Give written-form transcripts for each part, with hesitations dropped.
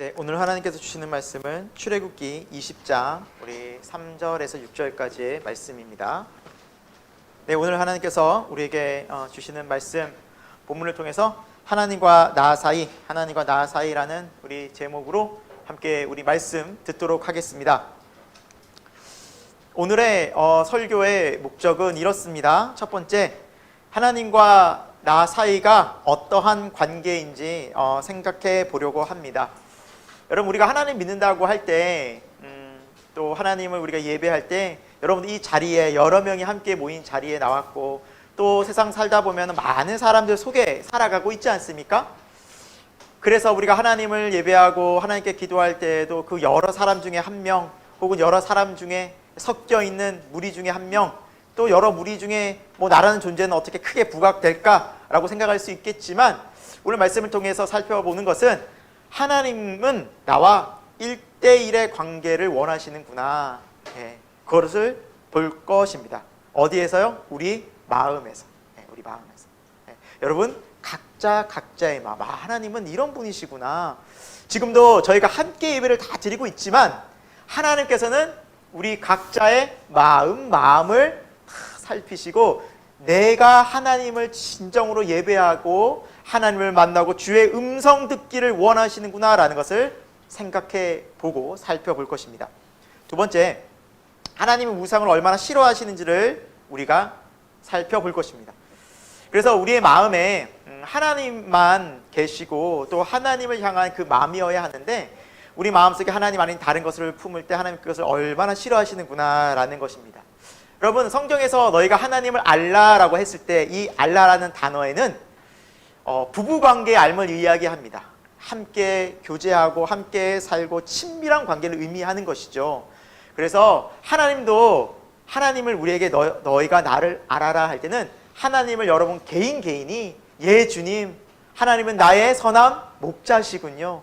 네, 오늘 하나님께서 주시는 말씀은 출애굽기 20장 우리 3절에서 6절까지의 말씀입니다. 네, 오늘 하나님께서 우리에게 주시는 말씀 본문을 통해서 하나님과 나 사이라는 우리 제목으로 함께 우리 말씀 듣도록 하겠습니다. 오늘의 설교의 목적은 이렇습니다. 첫 번째, 하나님과 나 사이가 어떠한 관계인지 생각해 보려고 합니다. 여러분, 우리가 하나님 믿는다고 할 때, 또 하나님을 우리가 예배할 때, 여러분 이 자리에 여러 명이 함께 모인 자리에 나왔고, 또 세상 살다 보면 많은 사람들 속에 살아가고 있지 않습니까? 그래서 우리가 하나님을 예배하고 하나님께 기도할 때에도 그 여러 사람 중에 한 명, 혹은 여러 사람 중에 섞여 있는 무리 중에 한 명, 또 여러 무리 중에 나라는 존재는 어떻게 크게 부각될까라고 생각할 수 있겠지만, 오늘 말씀을 통해서 살펴보는 것은 하나님은 나와 1대1의 관계를 원하시는구나. 그것을 볼 것입니다. 어디에서요? 우리 마음에서. 우리 마음에서. 여러분, 각자의 마음. 하나님은 이런 분이시구나. 지금도 저희가 함께 예배를 다 드리고 있지만 하나님께서는 우리 각자의 마음을 살피시고, 내가 하나님을 진정으로 예배하고 하나님을 만나고 주의 음성 듣기를 원하시는구나 라는 것을 생각해 보고 살펴볼 것입니다. 두 번째, 하나님의 우상을 얼마나 싫어하시는지를 우리가 살펴볼 것입니다. 그래서 우리의 마음에 하나님만 계시고 또 하나님을 향한 그 마음이어야 하는데, 우리 마음속에 하나님 아닌 다른 것을 품을 때 하나님 그것을 얼마나 싫어하시는구나 라는 것입니다. 여러분, 성경에서 너희가 하나님을 알라라고 했을 때 이 알라라는 단어에는 부부관계의 알을 이야기합니다. 함께 교제하고 함께 살고 친밀한 관계를 의미하는 것이죠. 그래서 하나님도 하나님을 우리에게 너희가 나를 알아라 할 때는 하나님을 여러분 개인이 주님, 하나님은 나의 선한 목자시군요.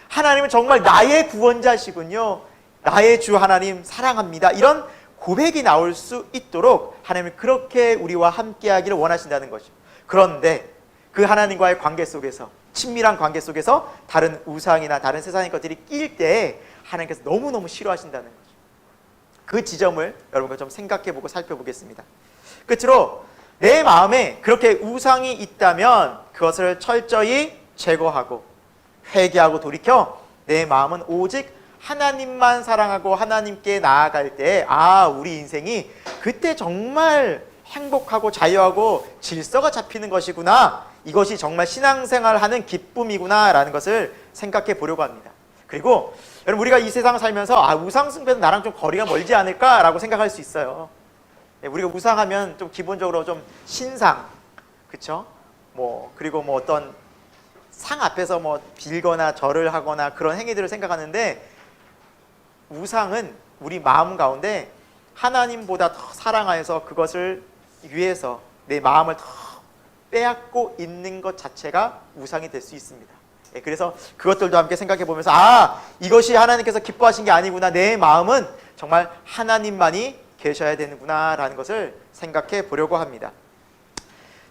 하나님은 정말 나의 구원자시군요. 나의 주 하나님 사랑합니다. 이런 고백이 나올 수 있도록 하나님은 그렇게 우리와 함께하기를 원하신다는 것이죠. 그런데 그 하나님과의 관계 속에서, 친밀한 관계 속에서 다른 우상이나 다른 세상의 것들이 낄 때 하나님께서 너무너무 싫어하신다는 거죠. 그 지점을 여러분과 좀 생각해보고 살펴보겠습니다. 끝으로 내 마음에 그렇게 우상이 있다면 그것을 철저히 제거하고 회개하고 돌이켜 내 마음은 오직 하나님만 사랑하고 하나님께 나아갈 때, 우리 인생이 그때 정말 행복하고 자유하고 질서가 잡히는 것이구나, 이것이 정말 신앙생활하는 기쁨이구나 라는 것을 생각해 보려고 합니다. 그리고 여러분, 우리가 이 세상을 살면서 우상 숭배는 나랑 좀 거리가 멀지 않을까라고 생각할 수 있어요. 우리가 우상하면 좀 기본적으로 좀 신상, 그쵸? 그리고 어떤 상 앞에서 빌거나 절을 하거나 그런 행위들을 생각하는데, 우상은 우리 마음 가운데 하나님보다 더 사랑하여서 그것을 위해서 내 마음을 더 빼앗고 있는 것 자체가 우상이 될 수 있습니다. 그래서 그것들도 함께 생각해 보면서 이것이 하나님께서 기뻐하신 게 아니구나, 내 마음은 정말 하나님만이 계셔야 되는구나 라는 것을 생각해 보려고 합니다.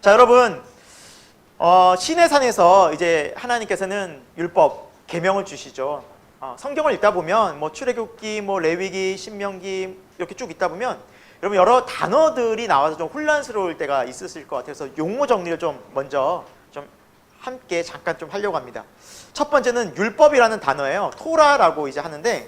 자, 여러분, 시내산에서 이제 하나님께서는 율법, 계명을 주시죠. 성경을 읽다 보면 출애굽기, 레위기, 신명기 이렇게 쭉 읽다 보면 여러분 여러 단어들이 나와서 좀 혼란스러울 때가 있으실 것 같아서 용어 정리를 좀 먼저 좀 함께 잠깐 좀 하려고 합니다. 첫 번째는 율법이라는 단어예요. 토라라고 이제 하는데,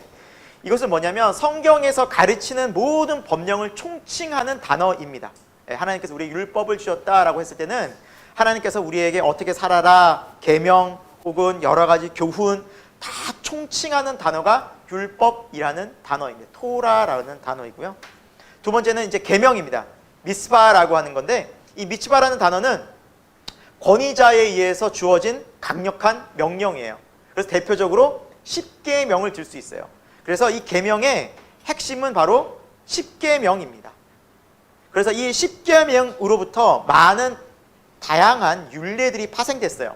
이것은 뭐냐면 성경에서 가르치는 모든 법령을 총칭하는 단어입니다. 하나님께서 우리에게 율법을 주셨다라고 했을 때는 하나님께서 우리에게 어떻게 살아라, 계명 혹은 여러 가지 교훈 다 총칭하는 단어가 율법이라는 단어입니다. 토라라는 단어이고요. 두 번째는 이제 계명입니다. 미스바라고 하는 건데, 이 미츠바라는 단어는 권위자에 의해서 주어진 강력한 명령이에요. 그래서 대표적으로 10계명을 들 수 있어요. 그래서 이 계명의 핵심은 바로 10계명입니다. 그래서 이 10계명으로부터 많은 다양한 율례들이 파생됐어요.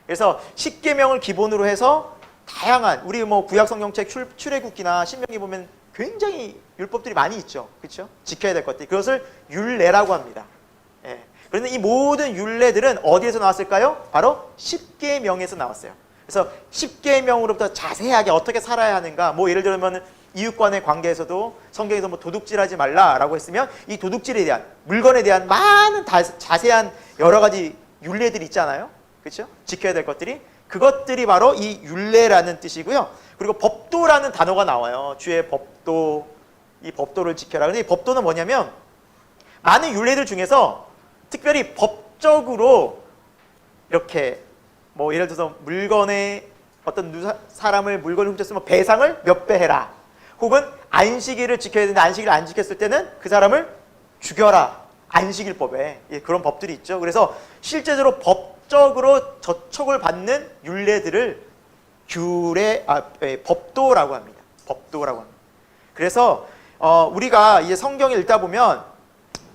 그래서 10계명을 기본으로 해서 다양한 우리 구약 성경책 출애굽기나 신명기 보면 굉장히 율법들이 많이 있죠. 그렇죠? 지켜야 될 것들. 그것을 율례라고 합니다. 그런데 이 모든 율례들은 어디에서 나왔을까요? 바로 10계명에서 나왔어요. 그래서 10계명으로부터 자세하게 어떻게 살아야 하는가, 뭐 예를 들면 이웃과의 관계에서도 성경에서 뭐 도둑질하지 말라라고 했으면 이 도둑질에 대한, 물건에 대한 많은 자세한 여러 가지 율례들이 있잖아요. 그렇죠? 지켜야 될 것들이, 그것들이 바로 이 율례라는 뜻이고요. 그리고 법도라는 단어가 나와요. 주의 법도, 이 법도를 지켜라. 근데 이 법도는 뭐냐면 많은 율례들 중에서 특별히 법적으로 이렇게 뭐 예를 들어서 물건에 어떤 사람을 물건을 훔쳤으면 배상을 몇 배 해라. 혹은 안식일을 지켜야 되는데 안식일을 안 지켰을 때는 그 사람을 죽여라. 안식일법에 그런 법들이 있죠. 그래서 실제적으로 법적으로 저촉을 받는 율례들을 법도라고 합니다. 법도라고 합니다. 그래서 우리가 이제 성경을 읽다 보면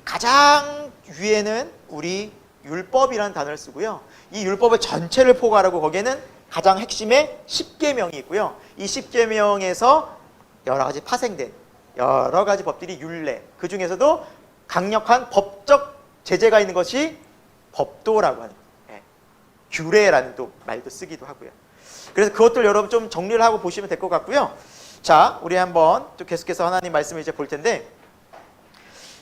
가장 위에는 우리 율법이라는 단어를 쓰고요. 이 율법의 전체를 포괄하고 거기에는 가장 핵심의 10계명이 있고요. 이 10계명에서 여러 가지 파생된 여러 가지 법들이 율례, 그 중에서도 강력한 법적 제재가 있는 것이 법도라고 하는, 규례라는 또 말도 쓰기도 하고요. 그래서 그것들 여러분 좀 정리를 하고 보시면 될 것 같고요. 자, 우리 한번 또 계속해서 하나님 말씀을 이제 볼 텐데,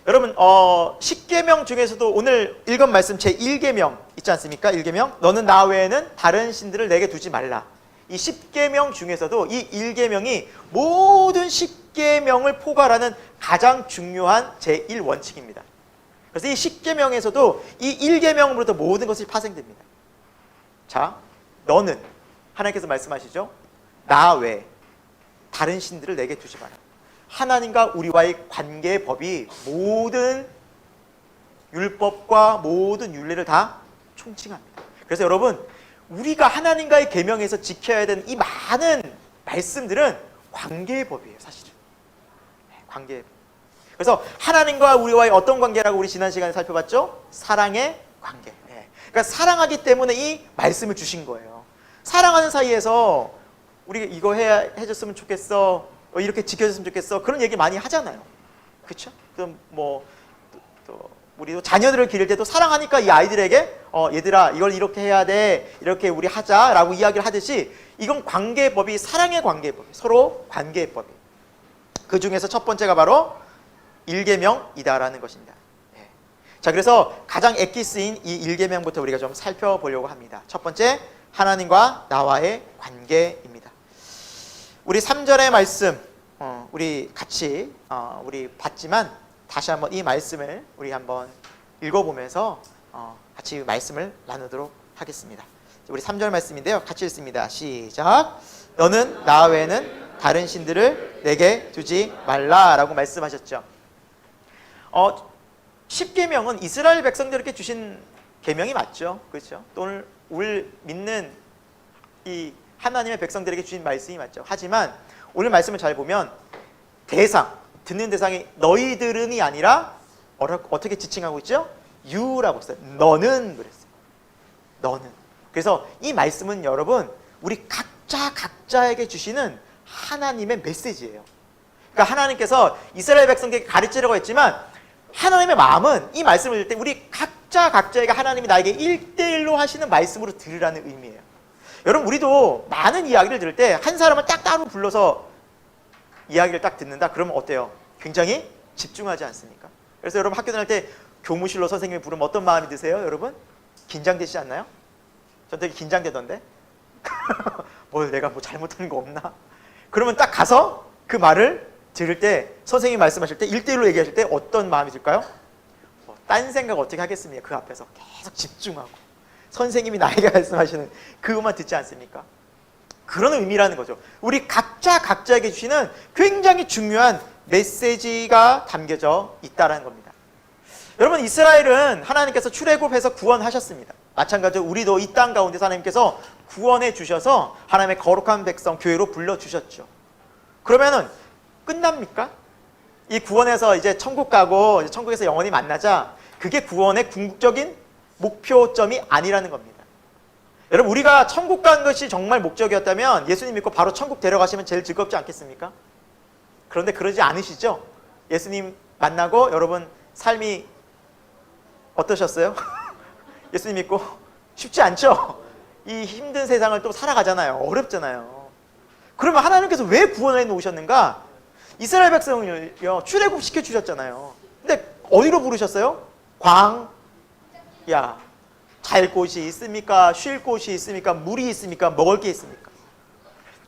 여러분 10계명 중에서도 오늘 읽은 말씀 제1계명 있지 않습니까? 1계명, 너는 나 외에는 다른 신들을 내게 두지 말라. 이 10계명 중에서도 이 1계명이 모든 10계명을 포괄하는 가장 중요한 제1원칙입니다. 그래서 이 10계명에서도 이 1계명으로부터 모든 것이 파생됩니다. 자, 너는, 하나님께서 말씀하시죠. 나 외에 다른 신들을 내게 두지 마라. 하나님과 우리와의 관계의 법이 모든 율법과 모든 율례를 다 총칭합니다. 그래서 여러분, 우리가 하나님과의 계명에서 지켜야 되는 이 많은 말씀들은 관계의 법이에요, 사실은. 관계의 법. 그래서 하나님과 우리와의 어떤 관계라고 우리 지난 시간에 살펴봤죠? 사랑의 관계. 그러니까 사랑하기 때문에 이 말씀을 주신 거예요. 사랑하는 사이에서 우리가 이거 해줬으면 좋겠어, 이렇게 지켜줬으면 좋겠어, 그런 얘기 많이 하잖아요. 그렇죠? 그럼 뭐 또 우리도 자녀들을 기를 때도 사랑하니까 이 아이들에게 얘들아 이걸 이렇게 해야 돼, 이렇게 우리 하자라고 이야기를 하듯이, 이건 관계의 법이 사랑의 관계의 법이, 서로 관계의 법이. 그 중에서 첫 번째가 바로 1계명이다라는 것입니다. 자, 그래서 가장 액기 쓰인 이 1계명부터 우리가 좀 살펴보려고 합니다. 첫 번째, 하나님과 나와의 관계입니다. 우리 3절의 말씀 우리 같이 우리 봤지만 다시 한번 이 말씀을 우리 한번 읽어보면서 같이 말씀을 나누도록 하겠습니다. 우리 3절 말씀인데요, 같이 읽습니다. 시작. 너는 나 외에는 다른 신들을 내게 두지 말라라고 말씀하셨죠. 10계명은 이스라엘 백성들에게 주신 계명이 맞죠. 그렇죠? 또 오늘 믿는 이 하나님의 백성들에게 주신 말씀이 맞죠. 하지만 오늘 말씀을 잘 보면 듣는 대상이 너희들은이 아니라 어떻게 지칭하고 있죠? you라고 했어요. 너는 그랬어요. 너는. 그래서 이 말씀은 여러분, 우리 각자에게 주시는 하나님의 메시지예요. 그러니까 하나님께서 이스라엘 백성에게 가르치려고 했지만 하나님의 마음은 이 말씀을 들을 때 우리 각자에게 하나님이 나에게 1대1로 하시는 말씀으로 들으라는 의미예요. 여러분, 우리도 많은 이야기를 들을 때 한 사람을 딱 따로 불러서 이야기를 딱 듣는다? 그러면 어때요? 굉장히 집중하지 않습니까? 그래서 여러분 학교 다닐 때 교무실로 선생님이 부르면 어떤 마음이 드세요? 여러분? 긴장되시지 않나요? 전 되게 긴장되던데? 내가 뭐 잘못한 거 없나? 그러면 딱 가서 그 말을 들을 때, 선생님이 말씀하실 때 1대1로 얘기하실 때 어떤 마음이 들까요? 딴 생각 어떻게 하겠습니까? 그 앞에서 계속 집중하고 선생님이 나에게 말씀하시는 그것만 듣지 않습니까? 그런 의미라는 거죠. 우리 각자에게 주시는 굉장히 중요한 메시지가 담겨져 있다는 겁니다. 여러분, 이스라엘은 하나님께서 출애굽해서 구원하셨습니다. 마찬가지로 우리도 이 땅 가운데 하나님께서 구원해 주셔서 하나님의 거룩한 백성 교회로 불러주셨죠. 그러면은 끝납니까? 이 구원에서 이제 천국 가고 이제 천국에서 영원히 만나자, 그게 구원의 궁극적인 목표점이 아니라는 겁니다. 여러분, 우리가 천국 간 것이 정말 목적이었다면 예수님 믿고 바로 천국 데려가시면 제일 즐겁지 않겠습니까? 그런데 그러지 않으시죠? 예수님 만나고 여러분 삶이 어떠셨어요? 예수님 믿고 쉽지 않죠? 이 힘든 세상을 또 살아가잖아요. 어렵잖아요. 그러면 하나님께서 왜 구원해 놓으셨는가? 이스라엘 백성을요, 출애굽 시켜주셨잖아요. 근데 어디로 부르셨어요? 광야. 잘 곳이 있습니까? 쉴 곳이 있습니까? 물이 있습니까? 먹을 게 있습니까?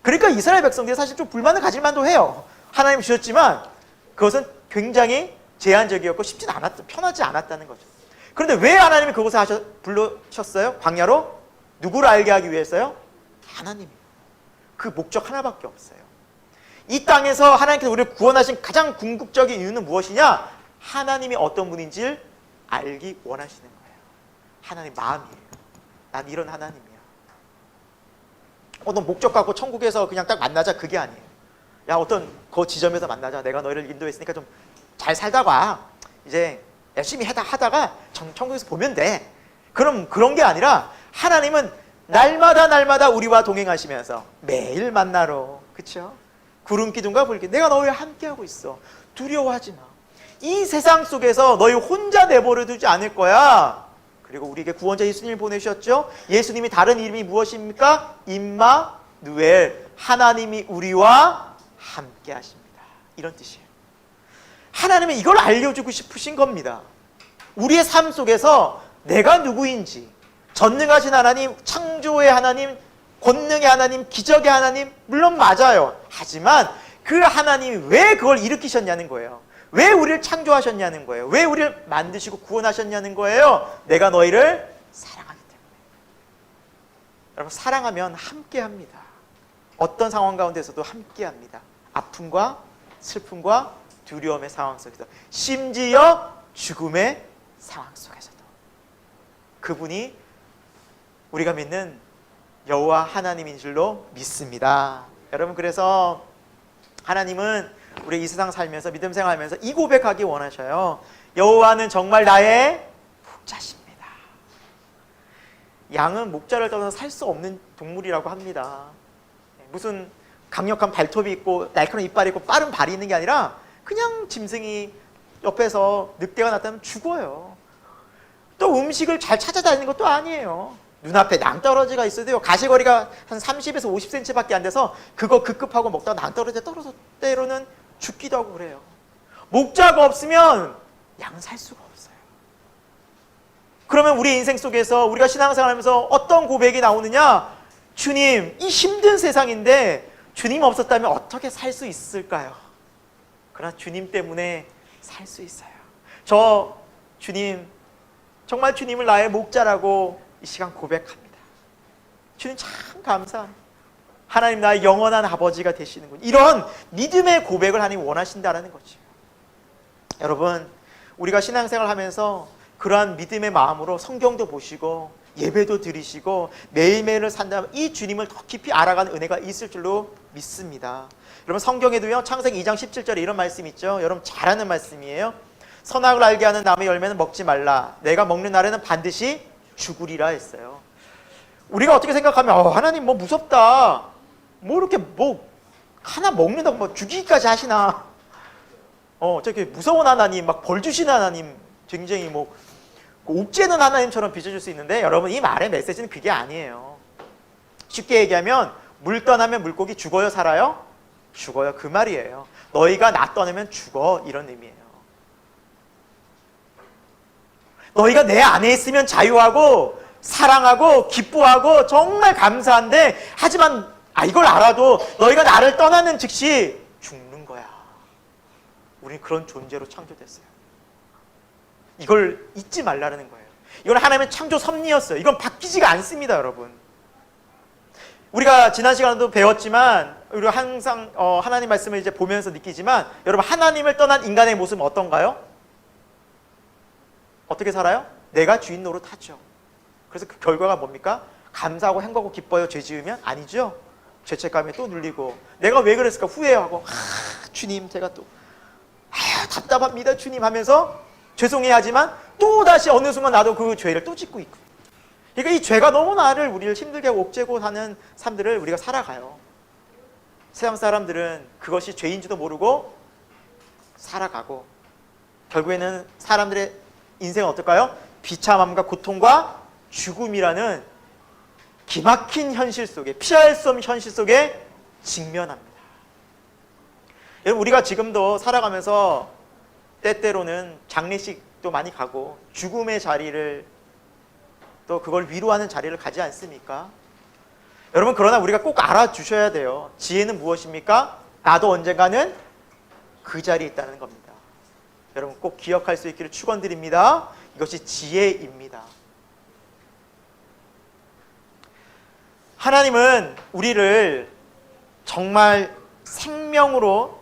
그러니까 이스라엘 백성들이 사실 좀 불만을 가질 만도 해요. 하나님 주셨지만 그것은 굉장히 제한적이었고 쉽지 않았다, 편하지 않았다는 거죠. 그런데 왜 하나님이 그곳에 부르셨어요? 광야로? 누구를 알게 하기 위해서요? 하나님이요. 그 목적 하나밖에 없어요. 이 땅에서 하나님께서 우리를 구원하신 가장 궁극적인 이유는 무엇이냐? 하나님이 어떤 분인지를 알기 원하시는 거예요. 하나님 마음이에요. 난 이런 하나님이야. 어떤 목적 갖고 천국에서 그냥 딱 만나자, 그게 아니에요. 야, 어떤 그 지점에서 만나자. 내가 너희를 인도했으니까 좀 잘 살다가 이제 열심히 하다가 천국에서 보면 돼. 그럼 그런 게 아니라 하나님은 날마다 우리와 동행하시면서 매일 만나러, 그렇죠? 구름 기둥과 불기, 내가 너희와 함께하고 있어. 두려워하지 마. 이 세상 속에서 너희 혼자 내버려 두지 않을 거야. 그리고 우리에게 구원자 예수님을 보내주셨죠. 예수님이 다른 이름이 무엇입니까? 임마누엘, 하나님이 우리와 함께 하십니다. 이런 뜻이에요. 하나님은 이걸 알려주고 싶으신 겁니다. 우리의 삶 속에서 내가 누구인지, 전능하신 하나님, 창조의 하나님, 권능의 하나님, 기적의 하나님, 물론 맞아요. 하지만 그 하나님이 왜 그걸 일으키셨냐는 거예요. 왜 우리를 창조하셨냐는 거예요. 왜 우리를 만드시고 구원하셨냐는 거예요. 내가 너희를 사랑하기 때문에. 여러분, 사랑하면 함께합니다. 어떤 상황 가운데서도 함께합니다. 아픔과 슬픔과 두려움의 상황 속에서, 심지어 죽음의 상황 속에서도 그분이 우리가 믿는 여호와 하나님인 줄로 믿습니다. 여러분, 그래서 하나님은 우리 이 세상 살면서, 믿음 생활하면서 이 고백하기 원하셔요. 여호와는 정말 나의 목자십니다. 양은 목자를 떠나서 살 수 없는 동물이라고 합니다. 무슨 강력한 발톱이 있고 날카로운 이빨이 있고 빠른 발이 있는 게 아니라 그냥 짐승이 옆에서 늑대가 나타나면 죽어요. 또 음식을 잘 찾아다니는 것도 아니에요. 눈앞에 낭떠러지가 있어도요, 가시거리가 한 30에서 50cm 밖에 안 돼서 그거 급급하고 먹다가 낭떠러지에 떨어져 때로는 죽기도 하고 그래요. 목자가 없으면 양은 살 수가 없어요. 그러면 우리 인생 속에서 우리가 신앙생활하면서 어떤 고백이 나오느냐? 주님, 이 힘든 세상인데 주님 없었다면 어떻게 살 수 있을까요? 그러나 주님 때문에 살 수 있어요. 저 주님, 정말 주님을 나의 목자라고 이 시간 고백합니다. 주님 참 감사합니다. 하나님 나의 영원한 아버지가 되시는군. 이런 믿음의 고백을 하나님 원하신다는 거죠. 여러분, 우리가 신앙생활 하면서 그러한 믿음의 마음으로 성경도 보시고 예배도 드리시고 매일매일을 산다면 이 주님을 더 깊이 알아가는 은혜가 있을 줄로 믿습니다. 여러분, 성경에도요, 창세기 2장 17절에 이런 말씀이 있죠. 여러분 잘 아는 말씀이에요. 선악을 알게 하는 나무의 열매는 먹지 말라. 내가 먹는 날에는 반드시 죽으리라 했어요. 우리가 어떻게 생각하면 하나님 뭐 무섭다, 뭐 이렇게 뭐 하나 먹는다고 뭐 죽이기까지 하시나, 저기 무서운 하나님, 막 벌 주시는 하나님, 굉장히 뭐 옥죄는 하나님처럼 빚어줄 수 있는데, 여러분 이 말의 메시지는 그게 아니에요. 쉽게 얘기하면 물 떠나면 물고기 죽어요, 살아요? 죽어요, 그 말이에요. 너희가 나 떠나면 죽어, 이런 의미예요. 너희가 내 안에 있으면 자유하고 사랑하고 기뻐하고 정말 감사한데, 하지만 이걸 알아도 너희가 나를 떠나는 즉시 죽는 거야. 우리는 그런 존재로 창조됐어요. 이걸 잊지 말라는 거예요. 이건 하나님의 창조 섭리였어요. 이건 바뀌지가 않습니다, 여러분. 우리가 지난 시간에도 배웠지만, 우리가 항상 하나님 말씀을 이제 보면서 느끼지만, 여러분 하나님을 떠난 인간의 모습은 어떤가요? 어떻게 살아요? 내가 주인 노릇하죠. 그래서 그 결과가 뭡니까? 감사하고 행복하고 기뻐요, 죄 지으면? 아니죠. 죄책감에 또 눌리고, 내가 왜 그랬을까 후회하고, 주님 제가 또 답답합니다 주님 하면서 죄송해야 하지만 또다시 어느 순간 나도 그 죄를 또 짓고 있고, 그러니까 이 죄가 너무 우리를 힘들게 옥죄고 사는 삶들을 우리가 살아가요. 세상 사람들은 그것이 죄인지도 모르고 살아가고, 결국에는 사람들의 인생은 어떨까요? 비참함과 고통과 죽음이라는 기막힌 현실 속에, 피할 수 없는 현실 속에 직면합니다. 여러분, 우리가 지금도 살아가면서 때때로는 장례식도 많이 가고 죽음의 자리를, 또 그걸 위로하는 자리를 가지 않습니까? 여러분, 그러나 우리가 꼭 알아주셔야 돼요. 지혜는 무엇입니까? 나도 언젠가는 그 자리에 있다는 겁니다. 여러분, 꼭 기억할 수 있기를 축원드립니다. 이것이 지혜입니다. 하나님은 우리를 정말 생명으로,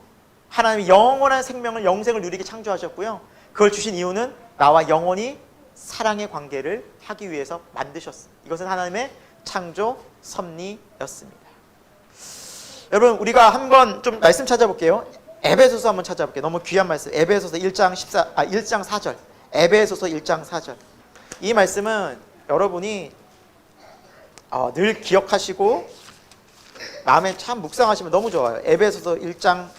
하나님이 영원한 생명을, 영생을 누리게 창조하셨고요. 그걸 주신 이유는 나와 영원히 사랑의 관계를 하기 위해서 만드셨습니다. 이것은 하나님의 창조 섭리였습니다. 여러분, 우리가 한번 좀 말씀 찾아볼게요. 에베소서 한번 찾아볼게요. 너무 귀한 말씀. 에베소서 1장 4절. 에베소서 1장 4절. 이 말씀은 여러분이 늘 기억하시고 마음에 참 묵상하시면 너무 좋아요. 에베소서 1장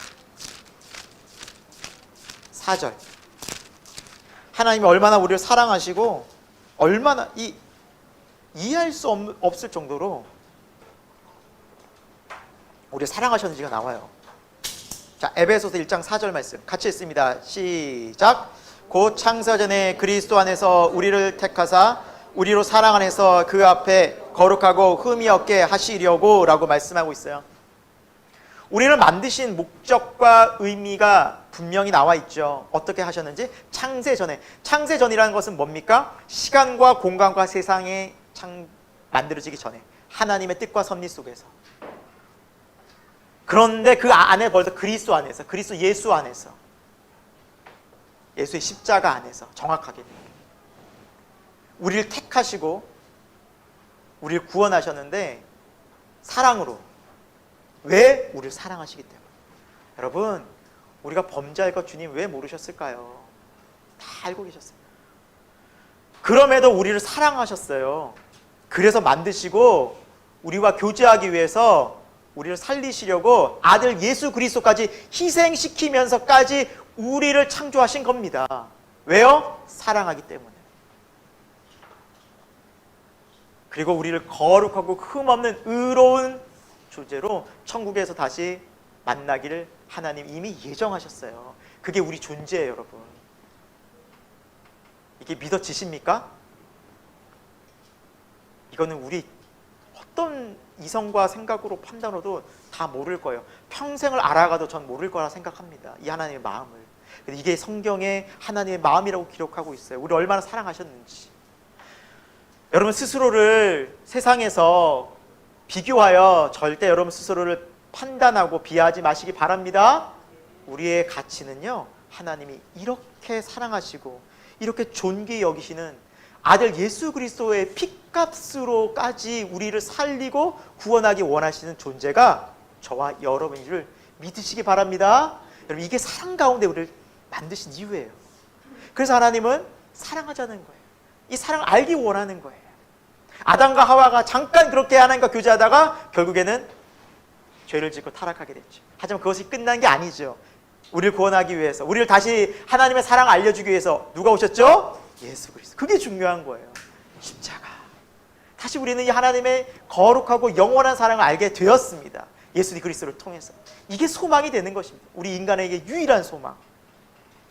4절. 하나님이 얼마나 우리를 사랑하시고 얼마나 이해할 수 없을 정도로 우리를 사랑하셨는지가 나와요. 자, 에베소서 1장 4절 말씀 같이 읽습니다. 시작. 곧 창세전에 그리스도 안에서 우리를 택하사 우리로 사랑 안에서 그 앞에 거룩하고 흠이 없게 하시려고 라고 말씀하고 있어요. 우리를 만드신 목적과 의미가 분명히 나와 있죠. 어떻게 하셨는지. 창세전이라는 것은 뭡니까? 시간과 공간과 세상에 만들어지기 전에 하나님의 뜻과 섭리 속에서. 그런데 그 안에 벌써 그리스도 안에서, 그리스도 예수 안에서, 예수의 십자가 안에서 정확하게 우리를 택하시고 우리를 구원하셨는데 사랑으로. 왜? 우리를 사랑하시기 때문에. 여러분, 우리가 범죄할 것 주님 왜 모르셨을까요? 다 알고 계셨어요. 그럼에도 우리를 사랑하셨어요. 그래서 만드시고 우리와 교제하기 위해서 우리를 살리시려고 아들 예수 그리스도까지 희생시키면서까지 우리를 창조하신 겁니다. 왜요? 사랑하기 때문에. 그리고 우리를 거룩하고 흠없는 의로운 존재로 천국에서 다시 만나기를 하나님 이미 예정하셨어요. 그게 우리 존재예요, 여러분. 이게 믿어지십니까? 이거는 우리 어떤 이성과 생각으로 판단으로도 다 모를 거예요. 평생을 알아가도 전 모를 거라 생각합니다. 이 하나님의 마음을. 근데 이게 성경에 하나님의 마음이라고 기록하고 있어요. 우리 얼마나 사랑하셨는지. 여러분 스스로를 세상에서 비교하여 절대 여러분 스스로를 판단하고 비하하지 마시기 바랍니다. 우리의 가치는요, 하나님이 이렇게 사랑하시고 이렇게 존귀히 여기시는 아들 예수 그리스도의 핏값으로까지 우리를 살리고 구원하기 원하시는 존재가 저와 여러분을 믿으시기 바랍니다. 여러분, 이게 사랑 가운데 우리를 만드신 이유예요. 그래서 하나님은 사랑하자는 거예요. 이 사랑을 알기 원하는 거예요. 아담과 하와가 잠깐 그렇게 하나님과 교제하다가 결국에는 죄를 짓고 타락하게 됐죠. 하지만 그것이 끝난 게 아니죠. 우리를 구원하기 위해서, 우리를 다시 하나님의 사랑을 알려주기 위해서 누가 오셨죠? 예수 그리스도. 그게 중요한 거예요. 십자가. 다시 우리는 이 하나님의 거룩하고 영원한 사랑을 알게 되었습니다. 예수 그리스도를 통해서. 이게 소망이 되는 것입니다. 우리 인간에게 유일한 소망.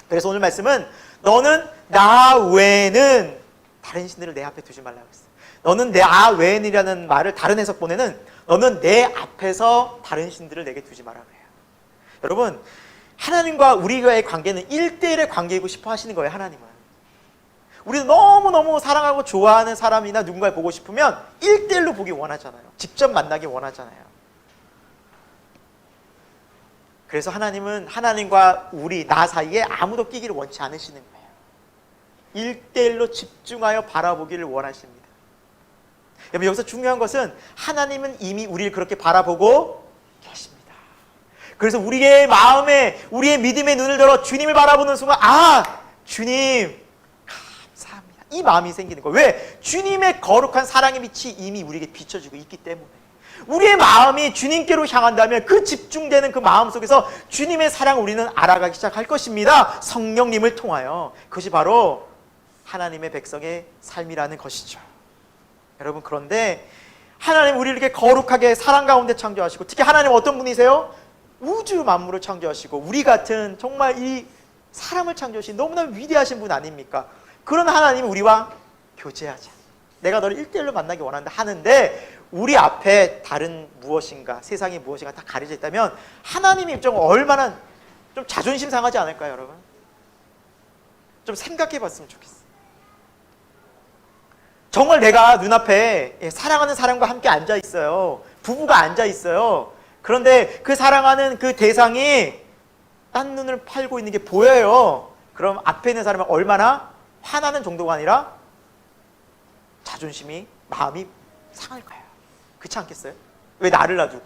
그래서 오늘 말씀은 너는 나 외에는 다른 신들을 내 앞에 두지 말라고 했어요. 너는 나 외에는이라는 말을 다른 해석본에는 너는 내 앞에서 다른 신들을 내게 두지 말라고 해요. 여러분, 하나님과 우리와의 관계는 1대1의 관계이고 싶어 하시는 거예요. 하나님은. 우리는 너무너무 사랑하고 좋아하는 사람이나 누군가를 보고 싶으면 1대1로 보기 원하잖아요. 직접 만나기 원하잖아요. 그래서 하나님은 하나님과 우리, 나 사이에 아무도 끼기를 원치 않으시는 거예요. 1대1로 집중하여 바라보기를 원하십니다. 여러분, 여기서 중요한 것은 하나님은 이미 우리를 그렇게 바라보고 계십니다. 그래서 우리의 마음에, 우리의 믿음의 눈을 들어 주님을 바라보는 순간, 아, 주님 감사합니다, 이 마음이 생기는 거예요. 왜? 주님의 거룩한 사랑의 빛이 이미 우리에게 비춰지고 있기 때문에. 우리의 마음이 주님께로 향한다면 그 집중되는 그 마음 속에서 주님의 사랑을 우리는 알아가기 시작할 것입니다. 성령님을 통하여. 그것이 바로 하나님의 백성의 삶이라는 것이죠. 여러분, 그런데 하나님 우리를 이렇게 거룩하게 사랑 가운데 창조하시고, 특히 하나님 어떤 분이세요? 우주 만물을 창조하시고 우리 같은 정말 이 사람을 창조하신 너무나 위대하신 분 아닙니까? 그런 하나님이 우리와 교제하자. 내가 너를 1대1로 만나기 원한다 하는데 우리 앞에 다른 무엇인가, 세상이 무엇인가 다 가려져 있다면 하나님의 입장은 얼마나 좀 자존심 상하지 않을까요, 여러분? 좀 생각해 봤으면 좋겠어요. 정말 내가 눈앞에 사랑하는 사람과 함께 앉아 있어요. 부부가 앉아 있어요. 그런데 그 사랑하는 그 대상이 딴 눈을 팔고 있는 게 보여요. 그럼 앞에 있는 사람은 얼마나 화나는 정도가 아니라 자존심이, 마음이 상할 거예요. 그렇지 않겠어요? 왜 나를 놔두고?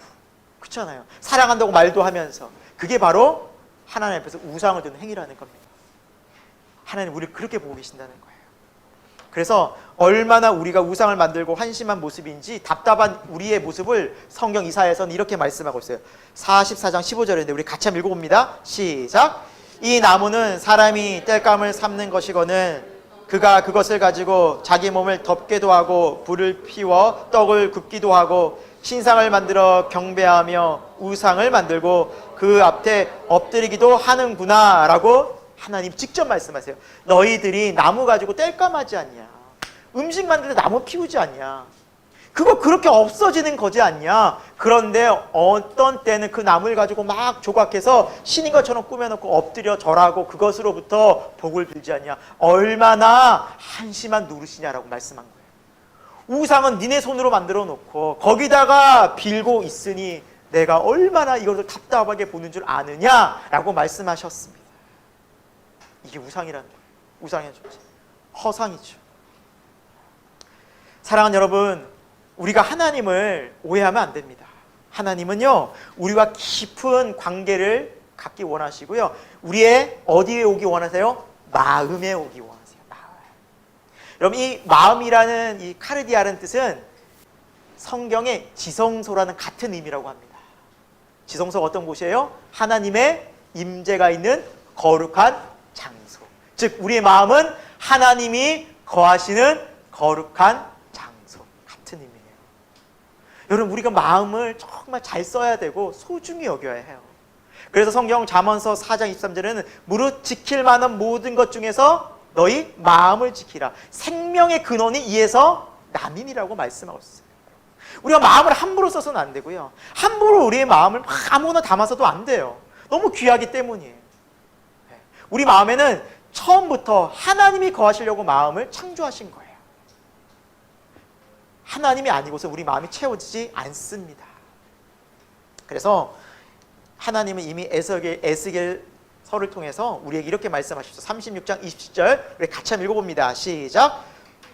그렇잖아요. 사랑한다고 말도 하면서. 그게 바로 하나님 앞에서 우상을 두는 행위라는 겁니다. 하나님 우리를 그렇게 보고 계신다는 거예요. 그래서 얼마나 우리가 우상을 만들고 한심한 모습인지 답답한 우리의 모습을 성경 이사야에서는 이렇게 말씀하고 있어요. 44장 15절인데 우리 같이 한번 읽어봅니다. 시작. 이 나무는 사람이 땔감을 삶는 것이거늘 그가 그것을 가지고 자기 몸을 덮게도 하고 불을 피워 떡을 굽기도 하고 신상을 만들어 경배하며 우상을 만들고 그 앞에 엎드리기도 하는구나 라고 하나님 직접 말씀하세요. 너희들이 나무 가지고 땔감하지 않냐, 음식 만들 때 나무 피우지 않냐, 그거 그렇게 없어지는 거지 않냐. 그런데 어떤 때는 그 나무를 가지고 막 조각해서 신인 것처럼 꾸며놓고 엎드려 절하고 그것으로부터 복을 빌지 않냐. 얼마나 한심한 노릇이냐라고 말씀한 거예요. 우상은 니네 손으로 만들어 놓고 거기다가 빌고 있으니 내가 얼마나 이것을 답답하게 보는 줄 아느냐라고 말씀하셨습니다. 이게 우상이라는 거예요. 우상의 존재, 허상이죠. 사랑하는 여러분, 우리가 하나님을 오해하면 안 됩니다. 하나님은요, 우리와 깊은 관계를 갖기 원하시고요. 우리의 어디에 오기 원하세요? 마음에 오기 원하세요. 마음. 여러분, 이 마음이라는 이 카르디아라는 뜻은 성경의 지성소라는 같은 의미라고 합니다. 지성소가 어떤 곳이에요? 하나님의 임재가 있는 거룩한 장소. 즉 우리의 마음은 하나님이 거하시는 거룩한 장소. 같은 의미예요. 여러분, 우리가 마음을 정말 잘 써야 되고 소중히 여겨야 해요. 그래서 성경 잠언서 4장 23절에는 무릇 지킬 만한 모든 것 중에서 너희 마음을 지키라. 생명의 근원이 이에서 남임이라고 말씀하고 있어요. 우리가 마음을 함부로 써서는 안 되고요. 함부로 우리의 마음을 막 아무나 담아서도 안 돼요. 너무 귀하기 때문이에요. 우리 마음에는 처음부터 하나님이 거하시려고 마음을 창조하신 거예요. 하나님이 아니고서 우리 마음이 채워지지 않습니다. 그래서 하나님은 이미 에스겔서를 통해서 우리에게 이렇게 말씀하셨죠. 36장 27절 우리 같이 한번 읽어봅니다. 시작.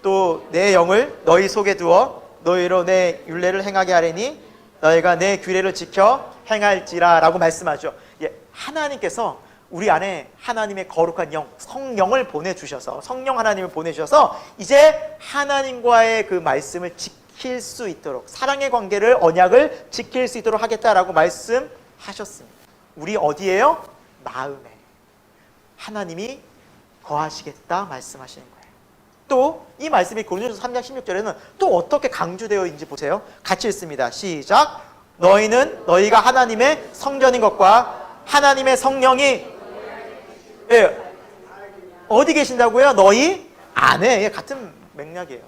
또 내 영을 너희 속에 두어 너희로 내 율례를 행하게 하리니 너희가 내 규례를 지켜 행할지라 라고 말씀하죠. 하나님께서 우리 안에 하나님의 거룩한 영, 성령을 보내주셔서, 성령 하나님을 보내주셔서 이제 하나님과의 그 말씀을 지킬 수 있도록, 사랑의 관계를, 언약을 지킬 수 있도록 하겠다라고 말씀하셨습니다. 우리 어디에요? 마음에 하나님이 거하시겠다 말씀하시는 거예요. 또 이 말씀이 고린도서 3장 16절에는 또 어떻게 강조되어 있는지 보세요. 같이 읽습니다. 시작. 너희는 너희가 하나님의 성전인 것과 하나님의 성령이 어디 계신다고요? 너희 안에. 같은 맥락이에요.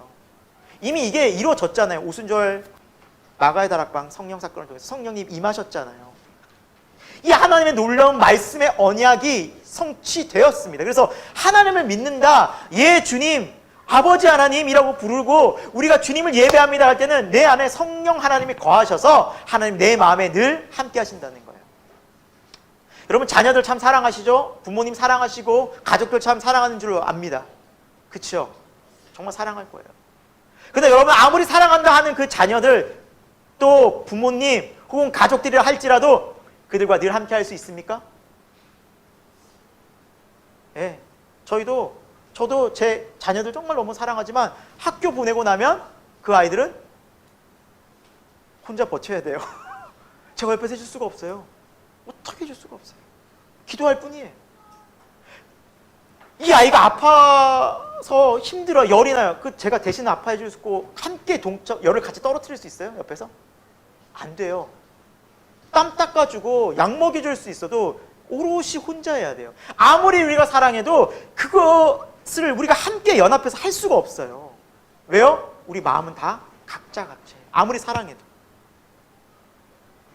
이미 이게 이루어졌잖아요. 오순절 마가의 다락방 성령 사건을 통해서 성령님 임하셨잖아요. 이 하나님의 놀라운 말씀의 언약이 성취되었습니다. 그래서 하나님을 믿는다, 예 주님, 아버지 하나님이라고 부르고 우리가 주님을 예배합니다 할 때는 내 안에 성령 하나님이 거하셔서 하나님 내 마음에 늘 함께 하신다는 거예요. 여러분, 자녀들 참 사랑하시죠? 부모님 사랑하시고 가족들 참 사랑하는 줄 압니다. 그렇죠? 정말 사랑할 거예요. 근데 여러분, 아무리 사랑한다 하는 그 자녀들, 또 부모님 혹은 가족들이라 할지라도 그들과 늘 함께 할 수 있습니까? 예, 저도 제 자녀들 정말 너무 사랑하지만 학교 보내고 나면 그 아이들은 혼자 버텨야 돼요. 제가 옆에서 해줄 수가 없어요. 어떻게 해줄 수가 없어요. 기도할 뿐이에요. 이 아이가 아파서 힘들어, 열이 나요. 제가 대신 아파해 주고 함께 열을 같이 떨어뜨릴 수 있어요? 옆에서? 안 돼요. 땀 닦아주고 약 먹여줄 수 있어도 오롯이 혼자 해야 돼요. 아무리 우리가 사랑해도 그것을 우리가 함께 연합해서 할 수가 없어요. 왜요? 우리 마음은 다 각자 각자예요. 아무리 사랑해도.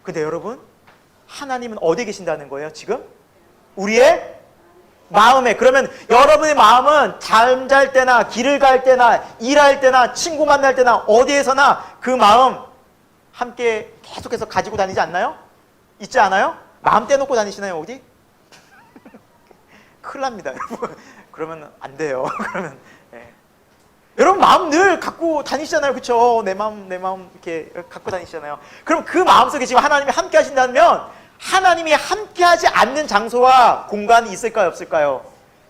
근데 여러분, 하나님은 어디에 계신다는 거예요, 지금? 우리의 마음에. 그러면 여러분의 마음은 잠잘 때나 길을 갈 때나 일할 때나 친구 만날 때나 어디에서나 그 마음 함께 계속해서 가지고 다니지 않나요? 있지 않아요? 마음 떼놓고 다니시나요, 어디? 큰일 납니다, 여러분. 그러면 안 돼요. 그러면 여러분 마음 늘 갖고 다니시잖아요, 그렇죠? 내 마음 이렇게 갖고 다니시잖아요. 그럼 그 마음속에 지금 하나님이 함께 하신다면 하나님이 함께하지 않는 장소와 공간이 있을까요, 없을까요?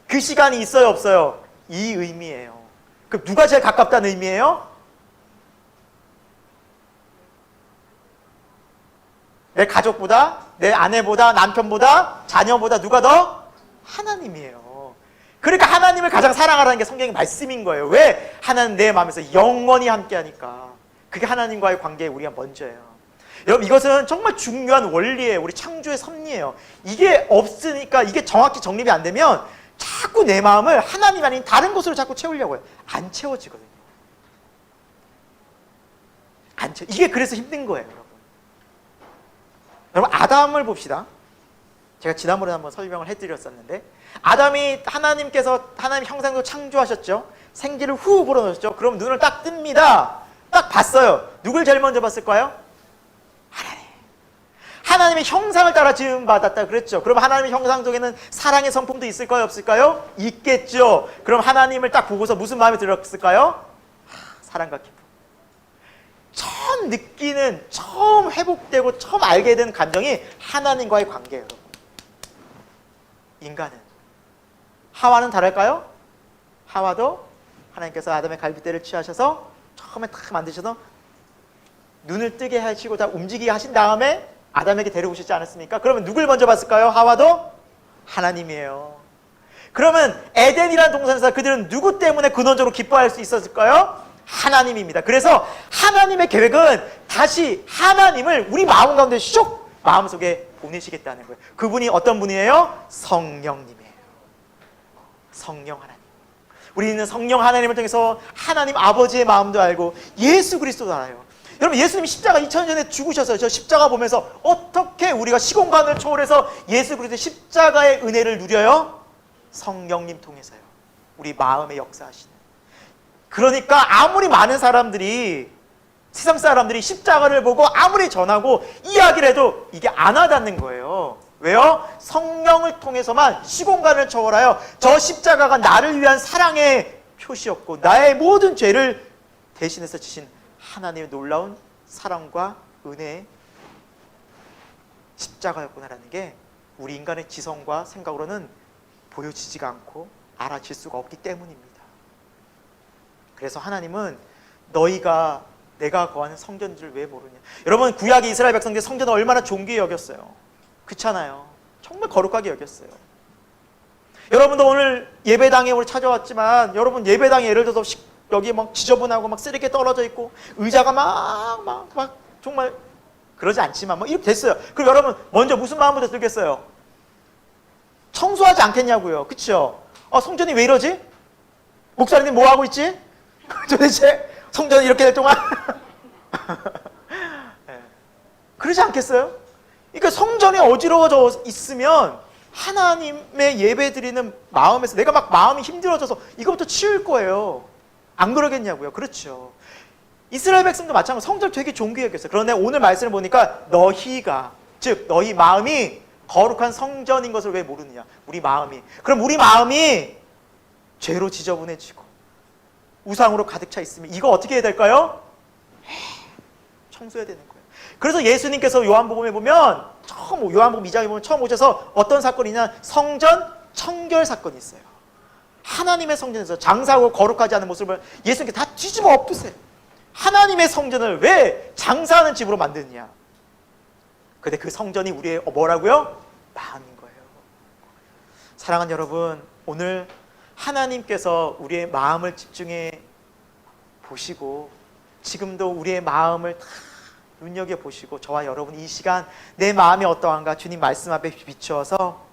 그 시간이 있어요, 없어요? 이 의미예요. 그럼 누가 제일 가깝다는 의미예요? 내 가족보다, 내 아내보다, 남편보다, 자녀보다 누가 더? 하나님이에요. 그러니까 하나님을 가장 사랑하라는 게 성경의 말씀인 거예요. 왜? 하나님 내 마음에서 영원히 함께하니까. 그게 하나님과의 관계에 우리가 먼저예요. 여러분, 이것은 정말 중요한 원리예요. 우리 창조의 섭리예요. 이게 없으니까, 이게 정확히 정립이 안 되면 자꾸 내 마음을 하나님 아닌 다른 곳으로 자꾸 채우려고 해요. 안 채워지거든요. 이게 그래서 힘든 거예요, 여러분. 여러분, 아담을 봅시다. 제가 지난번에 한번 설명을 해드렸었는데, 아담이 하나님께서 하나님 형상으로 창조하셨죠. 생기를 후 불어넣으셨죠. 그럼 눈을 딱 뜹니다. 딱 봤어요. 누굴 제일 먼저 봤을까요? 하나님. 하나님의 형상을 따라 지음받았다 그랬죠. 그럼 하나님의 형상 속에는 사랑의 성품도 있을까요, 없을까요? 있겠죠. 그럼 하나님을 딱 보고서 무슨 마음이 들었을까요? 사랑과 기쁨. 처음 느끼는, 처음 회복되고 처음 알게 된 감정이 하나님과의 관계예요, 여러분. 인간은. 하와는 다를까요? 하와도 하나님께서 아담의 갈빗대를 취하셔서 처음에 딱 만드셔서 눈을 뜨게 하시고 다 움직이게 하신 다음에 아담에게 데려오시지 않았습니까? 그러면 누굴 먼저 봤을까요? 하와도? 하나님이에요. 그러면 에덴이라는 동산에서 그들은 누구 때문에 근원적으로 기뻐할 수 있었을까요? 하나님입니다. 그래서 하나님의 계획은 다시 하나님을 우리 마음 가운데 슉 마음속에 보내시겠다는 거예요. 그분이 어떤 분이에요? 성령님이에요. 성령 하나님. 우리는 성령 하나님을 통해서 하나님 아버지의 마음도 알고 예수 그리스도도 알아요. 여러분, 예수님이 십자가 2000년 전에 죽으셔서 저 십자가 보면서 어떻게 우리가 시공간을 초월해서 예수 그리스도의 십자가의 은혜를 누려요? 성령님 통해서요. 우리 마음에 역사하시는. 그러니까 아무리 많은 사람들이, 세상 사람들이 십자가를 보고 아무리 전하고 이야기를 해도 이게 안 와닿는 거예요. 왜요? 성령을 통해서만 시공간을 초월하여 저 십자가가 나를 위한 사랑의 표시였고 나의 모든 죄를 대신해서 지신 하나님의 놀라운 사랑과 은혜의 십자가였구나라는 게 우리 인간의 지성과 생각으로는 보여지지가 않고 알아질 수가 없기 때문입니다. 그래서 하나님은 너희가 내가 거하는 성전들을 왜 모르냐. 여러분, 구약의 이스라엘 백성들 성전을 얼마나 존귀히 여겼어요. 그렇잖아요. 정말 거룩하게 여겼어요. 여러분도 오늘 예배당에 우리 찾아왔지만 여러분 예배당에 예를 들어서 여기 막 지저분하고 막 쓰레기 떨어져 있고 의자가 막 정말 그러지 않지만 막 이렇게 됐어요. 그럼 여러분 먼저 무슨 마음부터 들겠어요? 청소하지 않겠냐고요. 그렇죠? 성전이 왜 이러지? 목사님 뭐 하고 있지? 도대체 성전이 이렇게 될 동안 네. 그러지 않겠어요? 그러니까 성전이 어지러워져 있으면 하나님의 예배 드리는 마음에서 내가 막 마음이 힘들어져서 이거부터 치울 거예요. 안 그러겠냐고요. 그렇죠. 이스라엘 백성도 마찬가지로 성전 되게 존귀히 여겼어요. 그런데 오늘 말씀을 보니까 너희가, 즉 너희 마음이 거룩한 성전인 것을 왜 모르느냐. 우리 마음이. 그럼 우리 마음이 죄로 지저분해지고 우상으로 가득 차 있으면 이거 어떻게 해야 될까요? 청소해야 되는 거예요. 그래서 예수님께서 요한복음에 보면 요한복음 2장에 보면 처음 오셔서 어떤 사건이냐, 성전 청결 사건이 있어요. 하나님의 성전에서 장사하고 거룩하지 않은 모습을 예수님께서 다 뒤집어 엎으세요. 하나님의 성전을 왜 장사하는 집으로 만드느냐. 근데 그 성전이 우리의 뭐라고요? 마음인 거예요. 사랑하는 여러분, 오늘 하나님께서 우리의 마음을 집중해 보시고 지금도 우리의 마음을 다 눈여겨보시고 저와 여러분 이 시간 내 마음이 어떠한가 주님 말씀 앞에 비추어서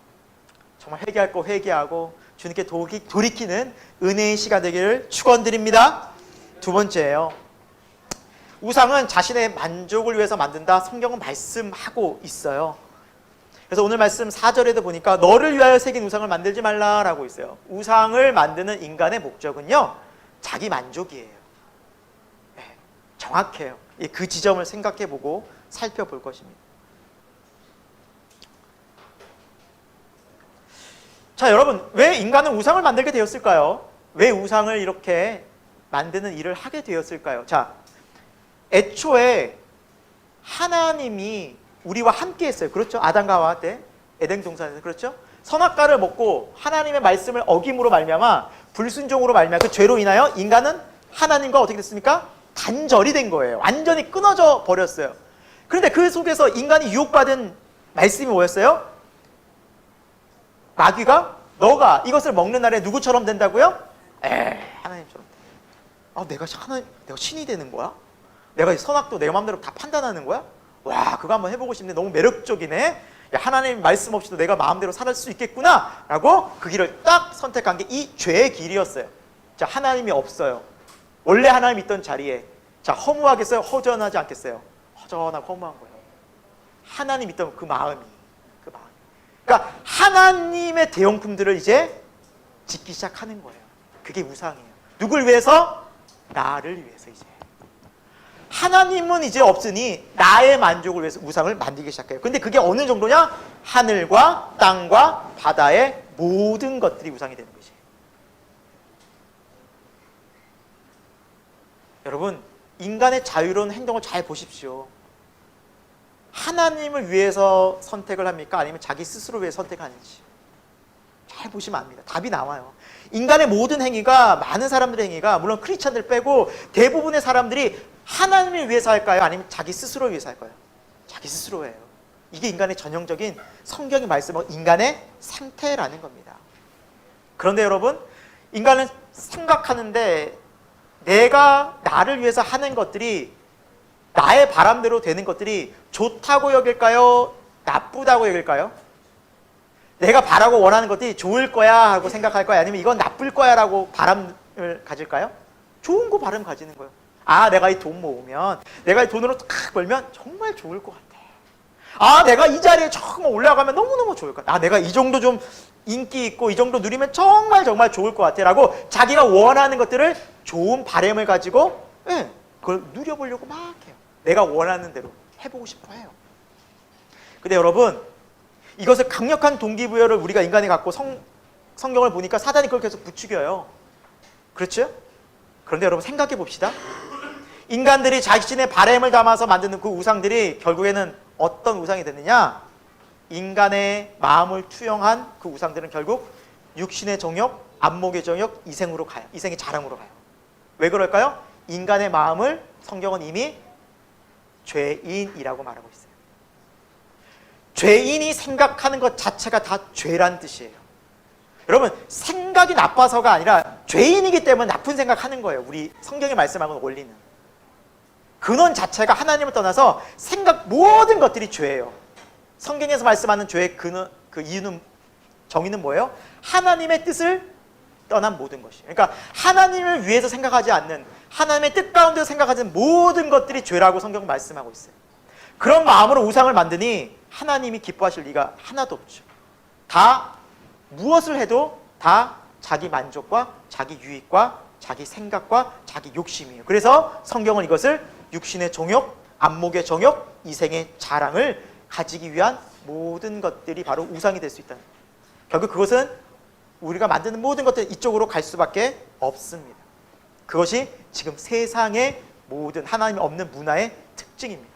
정말 회개할 거 회개하고 주님께 돌이키는 은혜의 시간 되기를 축원드립니다. 두 번째예요. 우상은 자신의 만족을 위해서 만든다. 성경은 말씀하고 있어요. 그래서 오늘 말씀 4절에도 보니까 너를 위하여 새긴 우상을 만들지 말라라고 있어요. 우상을 만드는 인간의 목적은요, 자기 만족이에요. 네, 정확해요. 그 지점을 생각해보고 살펴볼 것입니다. 자, 여러분, 왜 인간은 우상을 만들게 되었을까요? 왜 우상을 이렇게 만드는 일을 하게 되었을까요? 자, 애초에 하나님이 우리와 함께 했어요. 그렇죠? 아담과 하와 때 에덴 동산에서. 그렇죠? 선악과를 먹고 하나님의 말씀을 어김으로 말미암아 불순종으로 말미암아 그 죄로 인하여 인간은 하나님과 어떻게 됐습니까? 단절이 된 거예요. 완전히 끊어져 버렸어요. 그런데 그 속에서 인간이 유혹받은 말씀이 뭐였어요? 마귀가 너가 이것을 먹는 날에 누구처럼 된다고요? 하나님처럼. 내가 신이 되는 거야? 내가 선악도 내 마음대로 다 판단하는 거야? 와, 그거 한번 해보고 싶네. 너무 매력적이네. 야, 하나님 말씀 없이도 내가 마음대로 살 수 있겠구나 라고 그 길을 딱 선택한 게 이 죄의 길이었어요. 자, 하나님이 없어요. 원래 하나님 있던 자리에 자, 허무하겠어요? 허전하지 않겠어요? 허전하고 허무한 거예요. 하나님 있던 그 마음이. 그러니까 하나님의 대용품들을 이제 짓기 시작하는 거예요. 그게 우상이에요. 누굴 위해서? 나를 위해서. 이제 하나님은 이제 없으니 나의 만족을 위해서 우상을 만들기 시작해요. 근데 그게 어느 정도냐? 하늘과 땅과 바다의 모든 것들이 우상이 되는 거지. 여러분, 인간의 자유로운 행동을 잘 보십시오. 하나님을 위해서 선택을 합니까? 아니면 자기 스스로 위해 선택하는지 잘 보시면 압니다. 답이 나와요. 인간의 모든 행위가, 많은 사람들의 행위가, 물론 크리스찬들 빼고 대부분의 사람들이 하나님을 위해서 할까요? 아니면 자기 스스로 위해서 할까요? 자기 스스로예요. 이게 인간의 전형적인 성경이 말씀하고 인간의 상태라는 겁니다. 그런데 여러분, 인간은 생각하는데 내가 나를 위해서 하는 것들이, 나의 바람대로 되는 것들이 좋다고 여길까요? 나쁘다고 여길까요? 내가 바라고 원하는 것들이 좋을 거야 하고 생각할 거야? 아니면 이건 나쁠 거야 라고 바람을 가질까요? 좋은 거 바람 가지는 거예요. 내가 이 돈 모으면, 내가 이 돈으로 탁 벌면 정말 좋을 것 같아. 내가 이 자리에 정말 올라가면 너무너무 좋을 것 같아. 내가 이 정도 좀 인기 있고 이 정도 누리면 정말 좋을 것 같아 라고 자기가 원하는 것들을 좋은 바람을 가지고 그걸 누려보려고 막 해요. 내가 원하는 대로 해보고 싶어 해요. 근데 여러분, 이것을 강력한 동기부여를 우리가 인간이 갖고 성경을 보니까 사단이 그걸 계속 부추겨요. 그렇죠? 그런데 여러분 생각해 봅시다. 인간들이 자신의 바람을 담아서 만드는 그 우상들이 결국에는 어떤 우상이 됐느냐? 인간의 마음을 투영한 그 우상들은 결국 육신의 정욕, 안목의 정욕, 이생으로 가요. 이생의 자랑으로 가요. 왜 그럴까요? 인간의 마음을 성경은 이미 죄인이라고 말하고 있어요. 죄인이 생각하는 것 자체가 다 죄란 뜻이에요. 여러분, 생각이 나빠서가 아니라 죄인이기 때문에 나쁜 생각하는 거예요. 우리 성경이 말씀하는 원리는. 근원 자체가 하나님을 떠나서 생각 모든 것들이 죄예요. 성경에서 말씀하는 죄의 근원, 그 이유는, 정의는 뭐예요? 하나님의 뜻을 떠난 모든 것이에요. 그러니까 하나님을 위해서 생각하지 않는, 하나님의 뜻 가운데서 생각하는 모든 것들이 죄라고 성경은 말씀하고 있어요. 그런 마음으로 우상을 만드니 하나님이 기뻐하실 리가 하나도 없죠. 다 무엇을 해도 다 자기 만족과 자기 유익과 자기 생각과 자기 욕심이에요. 그래서 성경은 이것을 육신의 정욕, 안목의 정욕, 이생의 자랑을 가지기 위한 모든 것들이 바로 우상이 될 수 있다는 거예요. 결국 그것은 우리가 만드는 모든 것들이 이쪽으로 갈 수밖에 없습니다. 그것이 지금 세상의 모든 하나님이 없는 문화의 특징입니다.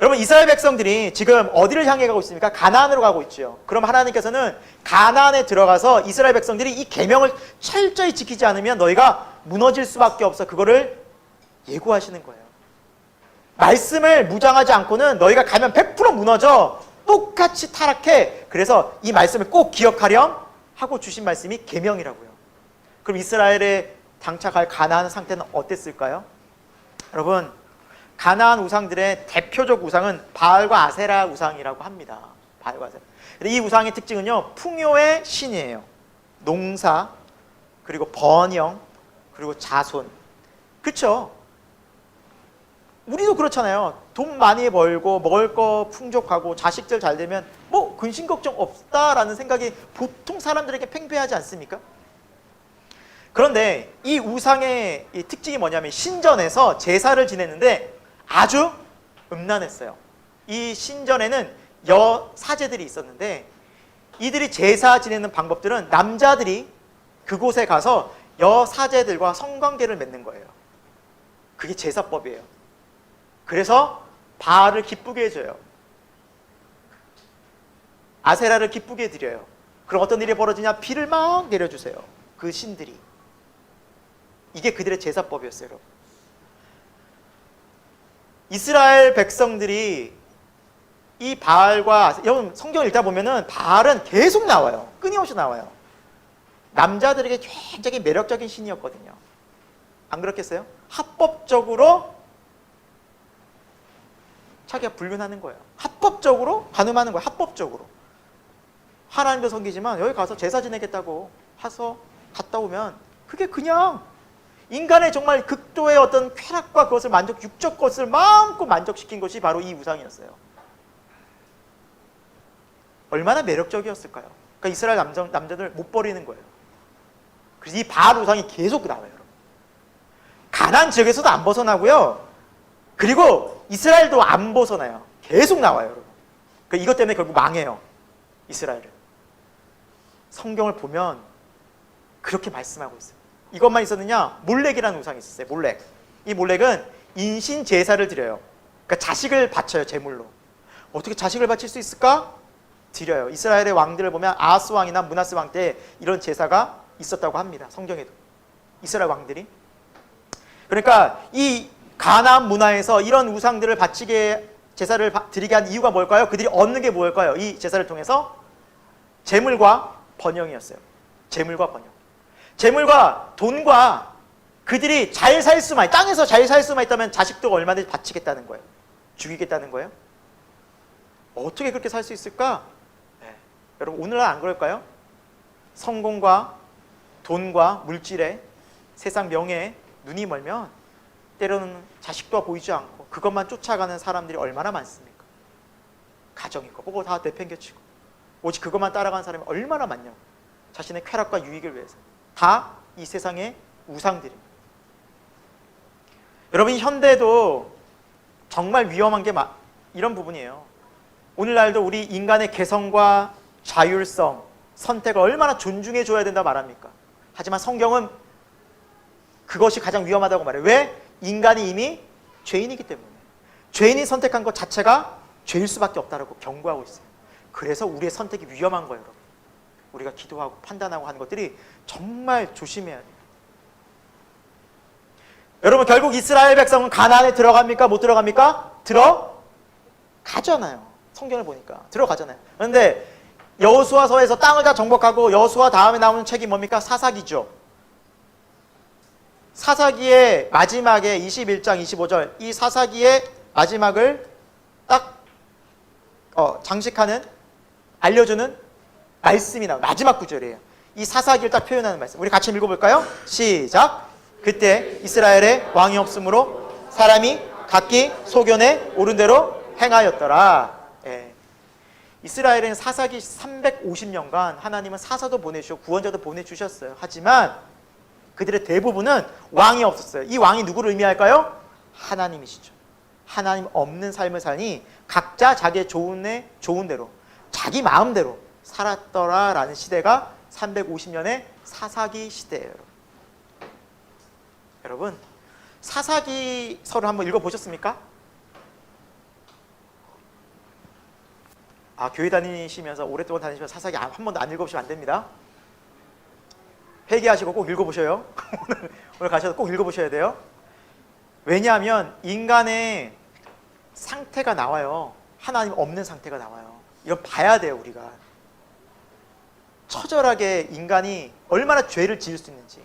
여러분, 이스라엘 백성들이 지금 어디를 향해 가고 있습니까? 가나안으로 가고 있죠. 그럼 하나님께서는 가나안에 들어가서 이스라엘 백성들이 이 계명을 철저히 지키지 않으면 너희가 무너질 수밖에 없어. 그거를 예고하시는 거예요. 말씀을 무장하지 않고는 너희가 가면 100% 무너져. 똑같이 타락해. 그래서 이 말씀을 꼭 기억하렴 하고 주신 말씀이 계명이라고요. 그럼 이스라엘에 장착할 가나안 상태는 어땠을까요? 여러분, 가나안 우상들의 대표적 우상은 바알과 아세라 우상이라고 합니다. 바알과 아세라. 근데 이 우상의 특징은요, 풍요의 신이에요. 농사, 그리고 번영, 그리고 자손. 그렇죠? 우리도 그렇잖아요. 돈 많이 벌고 먹을 거 풍족하고 자식들 잘 되면 뭐 근심 걱정 없다라는 생각이 보통 사람들에게 팽배하지 않습니까? 그런데 이 우상의 이 특징이 뭐냐면 신전에서 제사를 지냈는데 아주 음란했어요. 이 신전에는 여사제들이 있었는데 이들이 제사 지내는 방법들은 남자들이 그곳에 가서 여사제들과 성관계를 맺는 거예요. 그게 제사법이에요. 그래서 바알을 기쁘게 해줘요. 아세라를 기쁘게 해드려요. 그럼 어떤 일이 벌어지냐? 비를 막 내려주세요. 그 신들이. 이게 그들의 제사법이었어요, 여러분. 이스라엘 백성들이 이 바알과, 여러분 성경을 읽다 보면은 바알은 계속 나와요. 끊임없이 나와요. 남자들에게 굉장히 매력적인 신이었거든요. 안 그렇겠어요? 합법적으로 자기가 불륜하는 거예요. 합법적으로 간음하는 거예요. 합법적으로. 하나님도 섬기지만 여기 가서 제사 지내겠다고 해서 갔다 오면 그게 그냥 인간의 정말 극도의 어떤 쾌락과 그것을 육적 것을 마음껏 만족시킨 것이 바로 이 우상이었어요. 얼마나 매력적이었을까요? 그러니까 이스라엘 남자들 못 버리는 거예요. 그래서 이 바알 우상이 계속 나와요, 여러분. 가나안 지역에서도 안 벗어나고요. 그리고 이스라엘도 안 벗어나요. 계속 나와요, 여러분. 그러니까 이것 때문에 결국 망해요, 이스라엘은. 성경을 보면 그렇게 말씀하고 있어요. 이것만 있었느냐? 몰렉이라는 우상이 있었어요. 몰렉. 이 몰렉은 인신 제사를 드려요. 그러니까 자식을 바쳐요, 제물로. 어떻게 자식을 바칠 수 있을까? 드려요. 이스라엘의 왕들을 보면 아하스 왕이나 므낫세 왕 때 이런 제사가 있었다고 합니다. 성경에도. 이스라엘 왕들이. 그러니까 이 가나안 문화에서 이런 우상들을 바치게 제사를 드리게 한 이유가 뭘까요? 그들이 얻는 게 뭘까요? 이 제사를 통해서 재물과 번영이었어요. 재물과 번영. 재물과 돈과 그들이 잘 살 수만, 땅에서 잘 살 수만 있다면 자식도 얼마든지 바치겠다는 거예요. 죽이겠다는 거예요. 어떻게 그렇게 살 수 있을까? 네. 여러분 오늘날 안 그럴까요? 성공과 돈과 물질에 세상 명예에 눈이 멀면 때로는 자식도 보이지 않고 그것만 쫓아가는 사람들이 얼마나 많습니까? 가정이고 그거 다 내팽개치고 오직 그것만 따라가는 사람이 얼마나 많냐고. 자신의 쾌락과 유익을 위해서. 다 이 세상의 우상들입니다. 여러분 현대도 정말 위험한 게 이런 부분이에요. 오늘날도 우리 인간의 개성과 자율성, 선택을 얼마나 존중해 줘야 된다고 말합니까? 하지만 성경은 그것이 가장 위험하다고 말해요. 왜? 인간이 이미 죄인이기 때문에. 죄인이 선택한 것 자체가 죄일 수밖에 없다고 경고하고 있어요. 그래서 우리의 선택이 위험한 거예요, 여러분. 우리가 기도하고 판단하고 하는 것들이 정말 조심해야 돼요. 여러분 결국 이스라엘 백성은 가나안에 들어갑니까? 못 들어갑니까? 들어가잖아요. 성경을 보니까 들어가잖아요. 그런데 여호수아서에서 땅을 다 정복하고 여호수아 다음에 나오는 책이 뭡니까? 사사기죠. 사사기의 마지막에 21장 25절 이 사사기의 마지막을 딱 장식하는 알려주는 말씀이 나와요. 마지막 구절이에요. 이 사사기를 딱 표현하는 말씀. 우리 같이 읽어볼까요? 시작. 그때 이스라엘에 왕이 없으므로 사람이 각기 소견에 오른 대로 행하였더라. 예. 이스라엘은 사사기 350년간 하나님은 사사도 보내주셨고 구원자도 보내주셨어요. 하지만 그들의 대부분은 왕이 없었어요. 이 왕이 누구를 의미할까요? 하나님이시죠. 하나님 없는 삶을 사니 각자 자기의 좋은 대로 자기 마음대로 살았더라라는 시대가 350년의 사사기 시대예요. 여러분 사사기서를 한번 읽어보셨습니까? 교회 다니시면서 오랫동안 다니시면서 사사기 한 번도 안 읽어보시면 안 됩니다. 회개하시고 꼭 읽어보셔요. 오늘 가셔서 꼭 읽어보셔야 돼요. 왜냐하면 인간의 상태가 나와요. 하나님 없는 상태가 나와요. 이건 봐야 돼요. 우리가 처절하게 인간이 얼마나 죄를 지을 수 있는지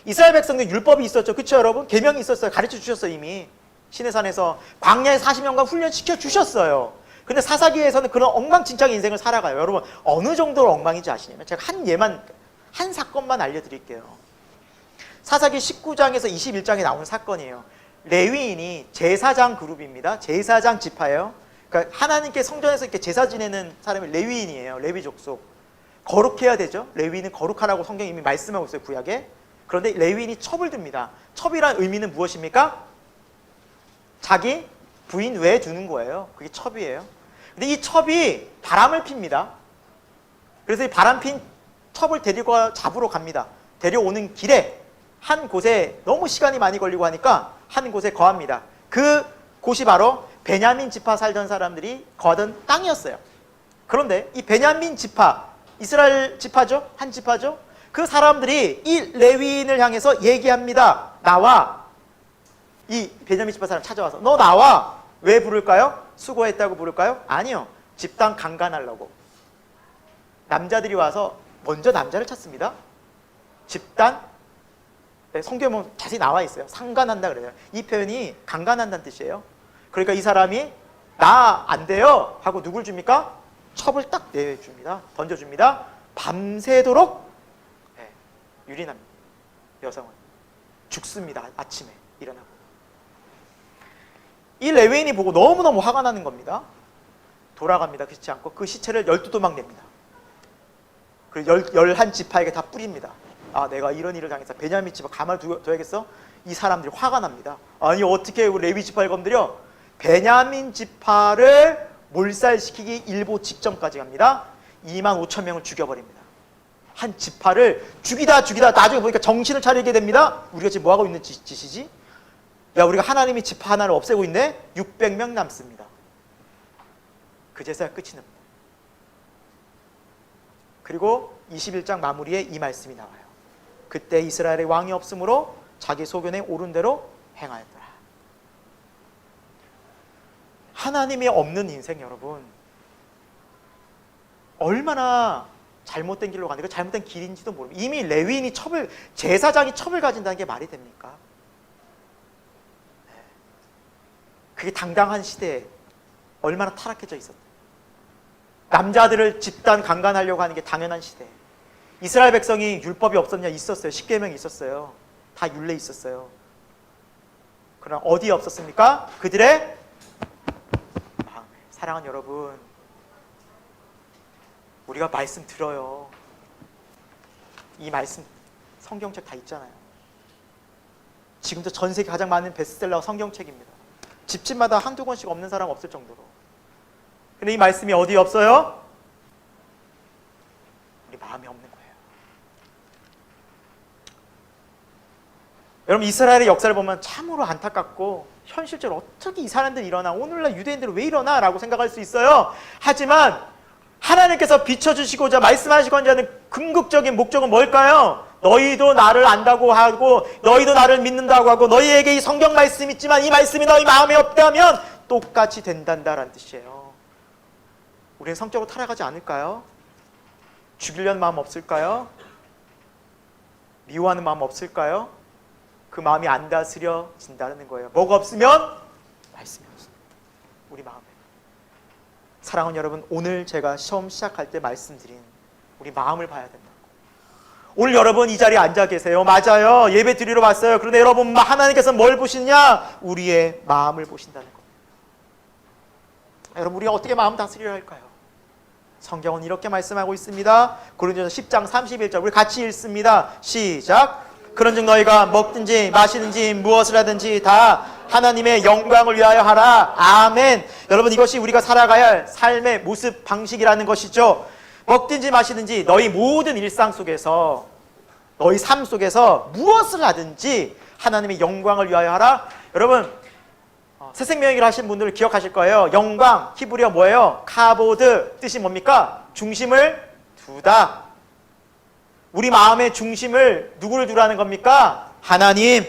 이스라엘 백성들 율법이 있었죠. 그렇죠, 여러분? 계명이 있었어요. 가르쳐 주셨어요. 이미 시내산에서 광야에 40년간 훈련시켜 주셨어요. 근데 사사기에서는 그런 엉망진창의 인생을 살아가요. 여러분, 어느 정도로 엉망인지 아시냐면 제가 한 사건만 알려드릴게요. 사사기 19장에서 21장에 나오는 사건이에요. 레위인이 제사장 그룹입니다. 제사장 지파예요. 그러니까 하나님께 성전에서 이렇게 제사 지내는 사람이 레위인이에요. 레위 족속. 거룩해야 되죠. 레위인은 거룩하라고 성경이 이미 말씀하고 있어요, 구약에. 그런데 레위인이 첩을 듭니다. 첩이란 의미는 무엇입니까? 자기 부인 외에 두는 거예요. 그게 첩이에요. 근데 이 첩이 바람을 핍니다. 그래서 이 바람 핀 첩을 데리고 잡으러 갑니다. 데려오는 길에 한 곳에 너무 시간이 많이 걸리고 하니까 한 곳에 거합니다. 그 곳이 바로 베냐민 지파 살던 사람들이 거하던 땅이었어요. 그런데 이 베냐민 지파, 이스라엘 지파죠? 한 지파죠? 그 사람들이 이 레위인을 향해서 얘기합니다. 나와. 이 베냐민 지파 사람 찾아와서 너 나와. 왜 부를까요? 수고했다고 부를까요? 아니요. 집단 강간하려고. 남자들이 와서 먼저 남자를 찾습니다. 집단, 네, 성경에 보면 자세히 나와 있어요. 상간한다 그래요. 이 표현이 강간한다는 뜻이에요. 그러니까 이 사람이 나 안 돼요 하고 누굴 줍니까? 첩을 딱 내줍니다. 던져줍니다. 밤새도록 유린합니다. 여성은 죽습니다. 아침에 일어나고. 이 레위인이 보고 너무너무 화가 나는 겁니다. 돌아갑니다. 그렇지 않고 그 시체를 12도막 냅니다. 그리고 11지파에게 다 뿌립니다. 아, 내가 이런 일을 당해서 베냐민 지파 가만히 둬야겠어? 이 사람들이 화가 납니다. 아니, 어떻게 레위 지파를 건드려? 베냐민 지파를 몰살시키기 일보 직전까지 갑니다. 25,000명을 죽여버립니다. 한 지파를 죽이다 나중에 보니까 정신을 차리게 됩니다. 우리가 지금 뭐하고 있는 짓이지? 야, 우리가 하나님이 지파 하나를 없애고 있네? 600명 남습니다. 그제서야 끝이 납니다. 그리고 21장 마무리에 이 말씀이 나와요. 그때 이스라엘의 왕이 없으므로 자기 소견에 옳은 대로 행하였더라. 하나님이 없는 인생, 여러분, 얼마나 잘못된 길로 가는데 그 잘못된 길인지도 모릅니다. 이미 레위인이 제사장이 첩을 가진다는 게 말이 됩니까? 그게 당당한 시대에 얼마나 타락해져 있었다. 남자들을 집단 강간하려고 하는 게 당연한 시대. 이스라엘 백성이 율법이 없었냐? 있었어요. 10계명이 있었어요. 다 율례 있었어요. 그러나 어디에 없었습니까? 그들의 마음에. 사랑하는 여러분, 우리가 말씀 들어요. 이 말씀 성경책 다 있잖아요. 지금도 전 세계 가장 많은 베스트셀러 성경책입니다. 집집마다 한두 권씩 없는 사람 없을 정도로. 근데 이 말씀이 어디에 없어요? 우리 마음에 없는 거예요. 여러분, 이스라엘의 역사를 보면 참으로 안타깝고 현실적으로 어떻게 이 사람들이 일어나, 오늘날 유대인들은 왜 일어나? 라고 생각할 수 있어요. 하지만 하나님께서 비춰주시고자 말씀하시고자 하는 궁극적인 목적은 뭘까요? 너희도 나를 안다고 하고 너희도 나를 믿는다고 하고 너희에게 이 성경 말씀이 있지만 이 말씀이 너희 마음에 없다면 똑같이 된단다라는 뜻이에요. 우리는 성적으로 타락하지 않을까요? 죽이려는 마음 없을까요? 미워하는 마음 없을까요? 그 마음이 안 다스려진다는 거예요. 뭐가 없으면? 말씀이 없습니다. 우리 마음에. 사랑하는 여러분, 오늘 제가 처음 시작할 때 말씀드린 우리 마음을 봐야 된다. 오늘 여러분 이 자리에 앉아 계세요. 맞아요. 예배 드리러 왔어요. 그런데 여러분, 하나님께서 뭘 보시느냐? 우리의 마음을 보신다는 겁니다. 여러분, 우리가 어떻게 마음 다스려야 할까요? 성경은 이렇게 말씀하고 있습니다. 고린도전서 10장 31절 우리 같이 읽습니다. 시작. 그런즉 너희가 먹든지 마시든지 무엇을 하든지 다 하나님의 영광을 위하여 하라. 아멘. 여러분, 이것이 우리가 살아가야 할 삶의 모습 방식이라는 것이죠. 먹든지 마시든지 너희 모든 일상 속에서, 너희 삶 속에서 무엇을 하든지 하나님의 영광을 위하여 하라. 여러분, 새생명이라 하신 분들 기억하실 거예요. 영광, 히브리어 뭐예요? 카보드. 뜻이 뭡니까? 중심을 두다. 우리 마음의 중심을 누구를 두라는 겁니까? 하나님.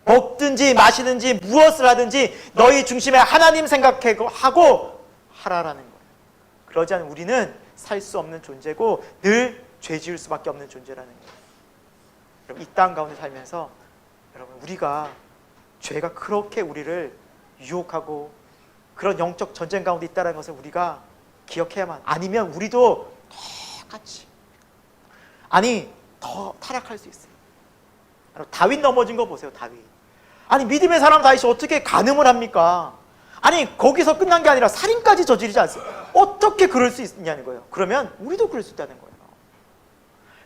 먹든지 마시든지 무엇을 하든지 너희 중심에 하나님 생각하고 하라라는 거예요. 그러지 않으면 우리는 살 수 없는 존재고 늘 죄 지을 수밖에 없는 존재라는 거예요. 여러분, 이 땅 가운데 살면서 여러분, 우리가 죄가 그렇게 우리를 유혹하고 그런 영적 전쟁 가운데 있다는 것을 우리가 기억해야만, 아니면 우리도 똑같이, 아니 더 타락할 수 있어요. 다윗 넘어진 거 보세요. 다윗. 아니 믿음의 사람 다윗이 어떻게 간음을 합니까? 아니 거기서 끝난 게 아니라 살인까지 저지르지 않습니까? 어떻게 그럴 수 있냐는 거예요. 그러면 우리도 그럴 수 있다는 거예요.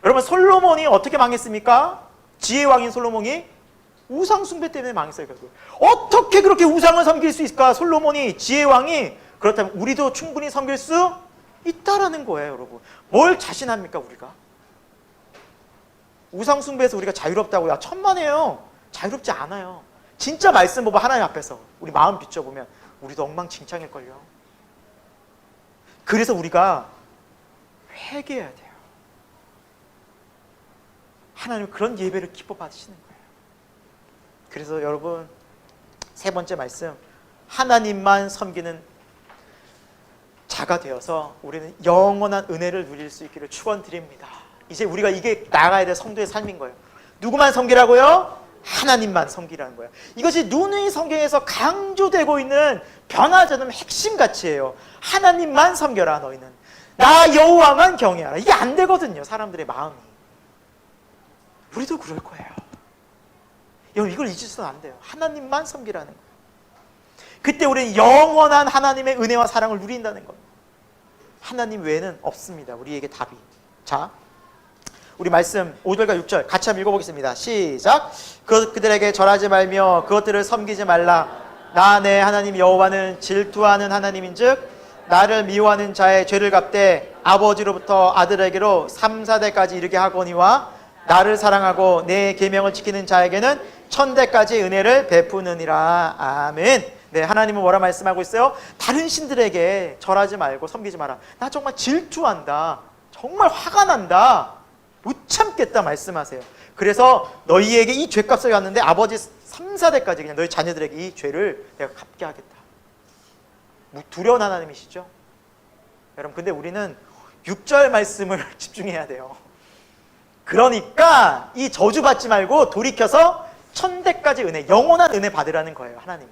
여러분, 솔로몬이 어떻게 망했습니까? 지혜의 왕인 솔로몬이 우상 숭배 때문에 망했어요. 결국 어떻게 그렇게 우상을 섬길 수 있을까? 솔로몬이, 지혜의 왕이. 그렇다면 우리도 충분히 섬길 수 있다라는 거예요. 여러분, 뭘 자신합니까? 우리가 우상 숭배에서 우리가 자유롭다고요? 천만에요. 자유롭지 않아요. 진짜 말씀 보고 하나님 앞에서 우리 마음 비춰보면 우리도 엉망진창일걸요. 그래서 우리가 회개해야 돼요. 하나님은 그런 예배를 기뻐 받으시는 거예요. 그래서 여러분, 세 번째 말씀, 하나님만 섬기는 자가 되어서 우리는 영원한 은혜를 누릴 수 있기를 축원드립니다. 이제 우리가 이게 나가야 될 성도의 삶인 거예요. 누구만 섬기라고요? 하나님만 섬기라는 거예요. 이것이 누누이 성경에서 강조되고 있는 변화하지 않는 핵심 가치예요. 하나님만 섬겨라. 너희는 나 여호와만 경외하라. 이게 안 되거든요. 사람들의 마음이. 우리도 그럴 거예요. 여러분, 이걸 잊으셔서는 안 돼요. 하나님만 섬기라는 거예요. 그때 우리는 영원한 하나님의 은혜와 사랑을 누린다는 겁니다. 하나님 외에는 없습니다. 우리에게 답이. 자, 우리 말씀 5절과 6절 같이 한번 읽어보겠습니다. 시작. 그들에게 절하지 말며 그것들을 섬기지 말라. 나 내 하나님 여호와는 질투하는 하나님인즉 나를 미워하는 자의 죄를 갚되 아버지로부터 아들에게로 3, 4대까지 이르게 하거니와 나를 사랑하고 내 계명을 지키는 자에게는 1000대까지 은혜를 베푸느니라. 아멘. 네, 하나님은 뭐라 말씀하고 있어요? 다른 신들에게 절하지 말고 섬기지 마라. 나 정말 질투한다. 정말 화가 난다. 못 참겠다 말씀하세요. 그래서 너희에게 이 죄값을 갚는데 아버지 3, 4대까지 그냥 너희 자녀들에게 이 죄를 내가 갚게 하겠다. 두려운 하나님이시죠? 여러분, 근데 우리는 6절 말씀을 집중해야 돼요. 그러니까 이 저주 받지 말고 돌이켜서 1000대까지 은혜, 영원한 은혜 받으라는 거예요. 하나님은.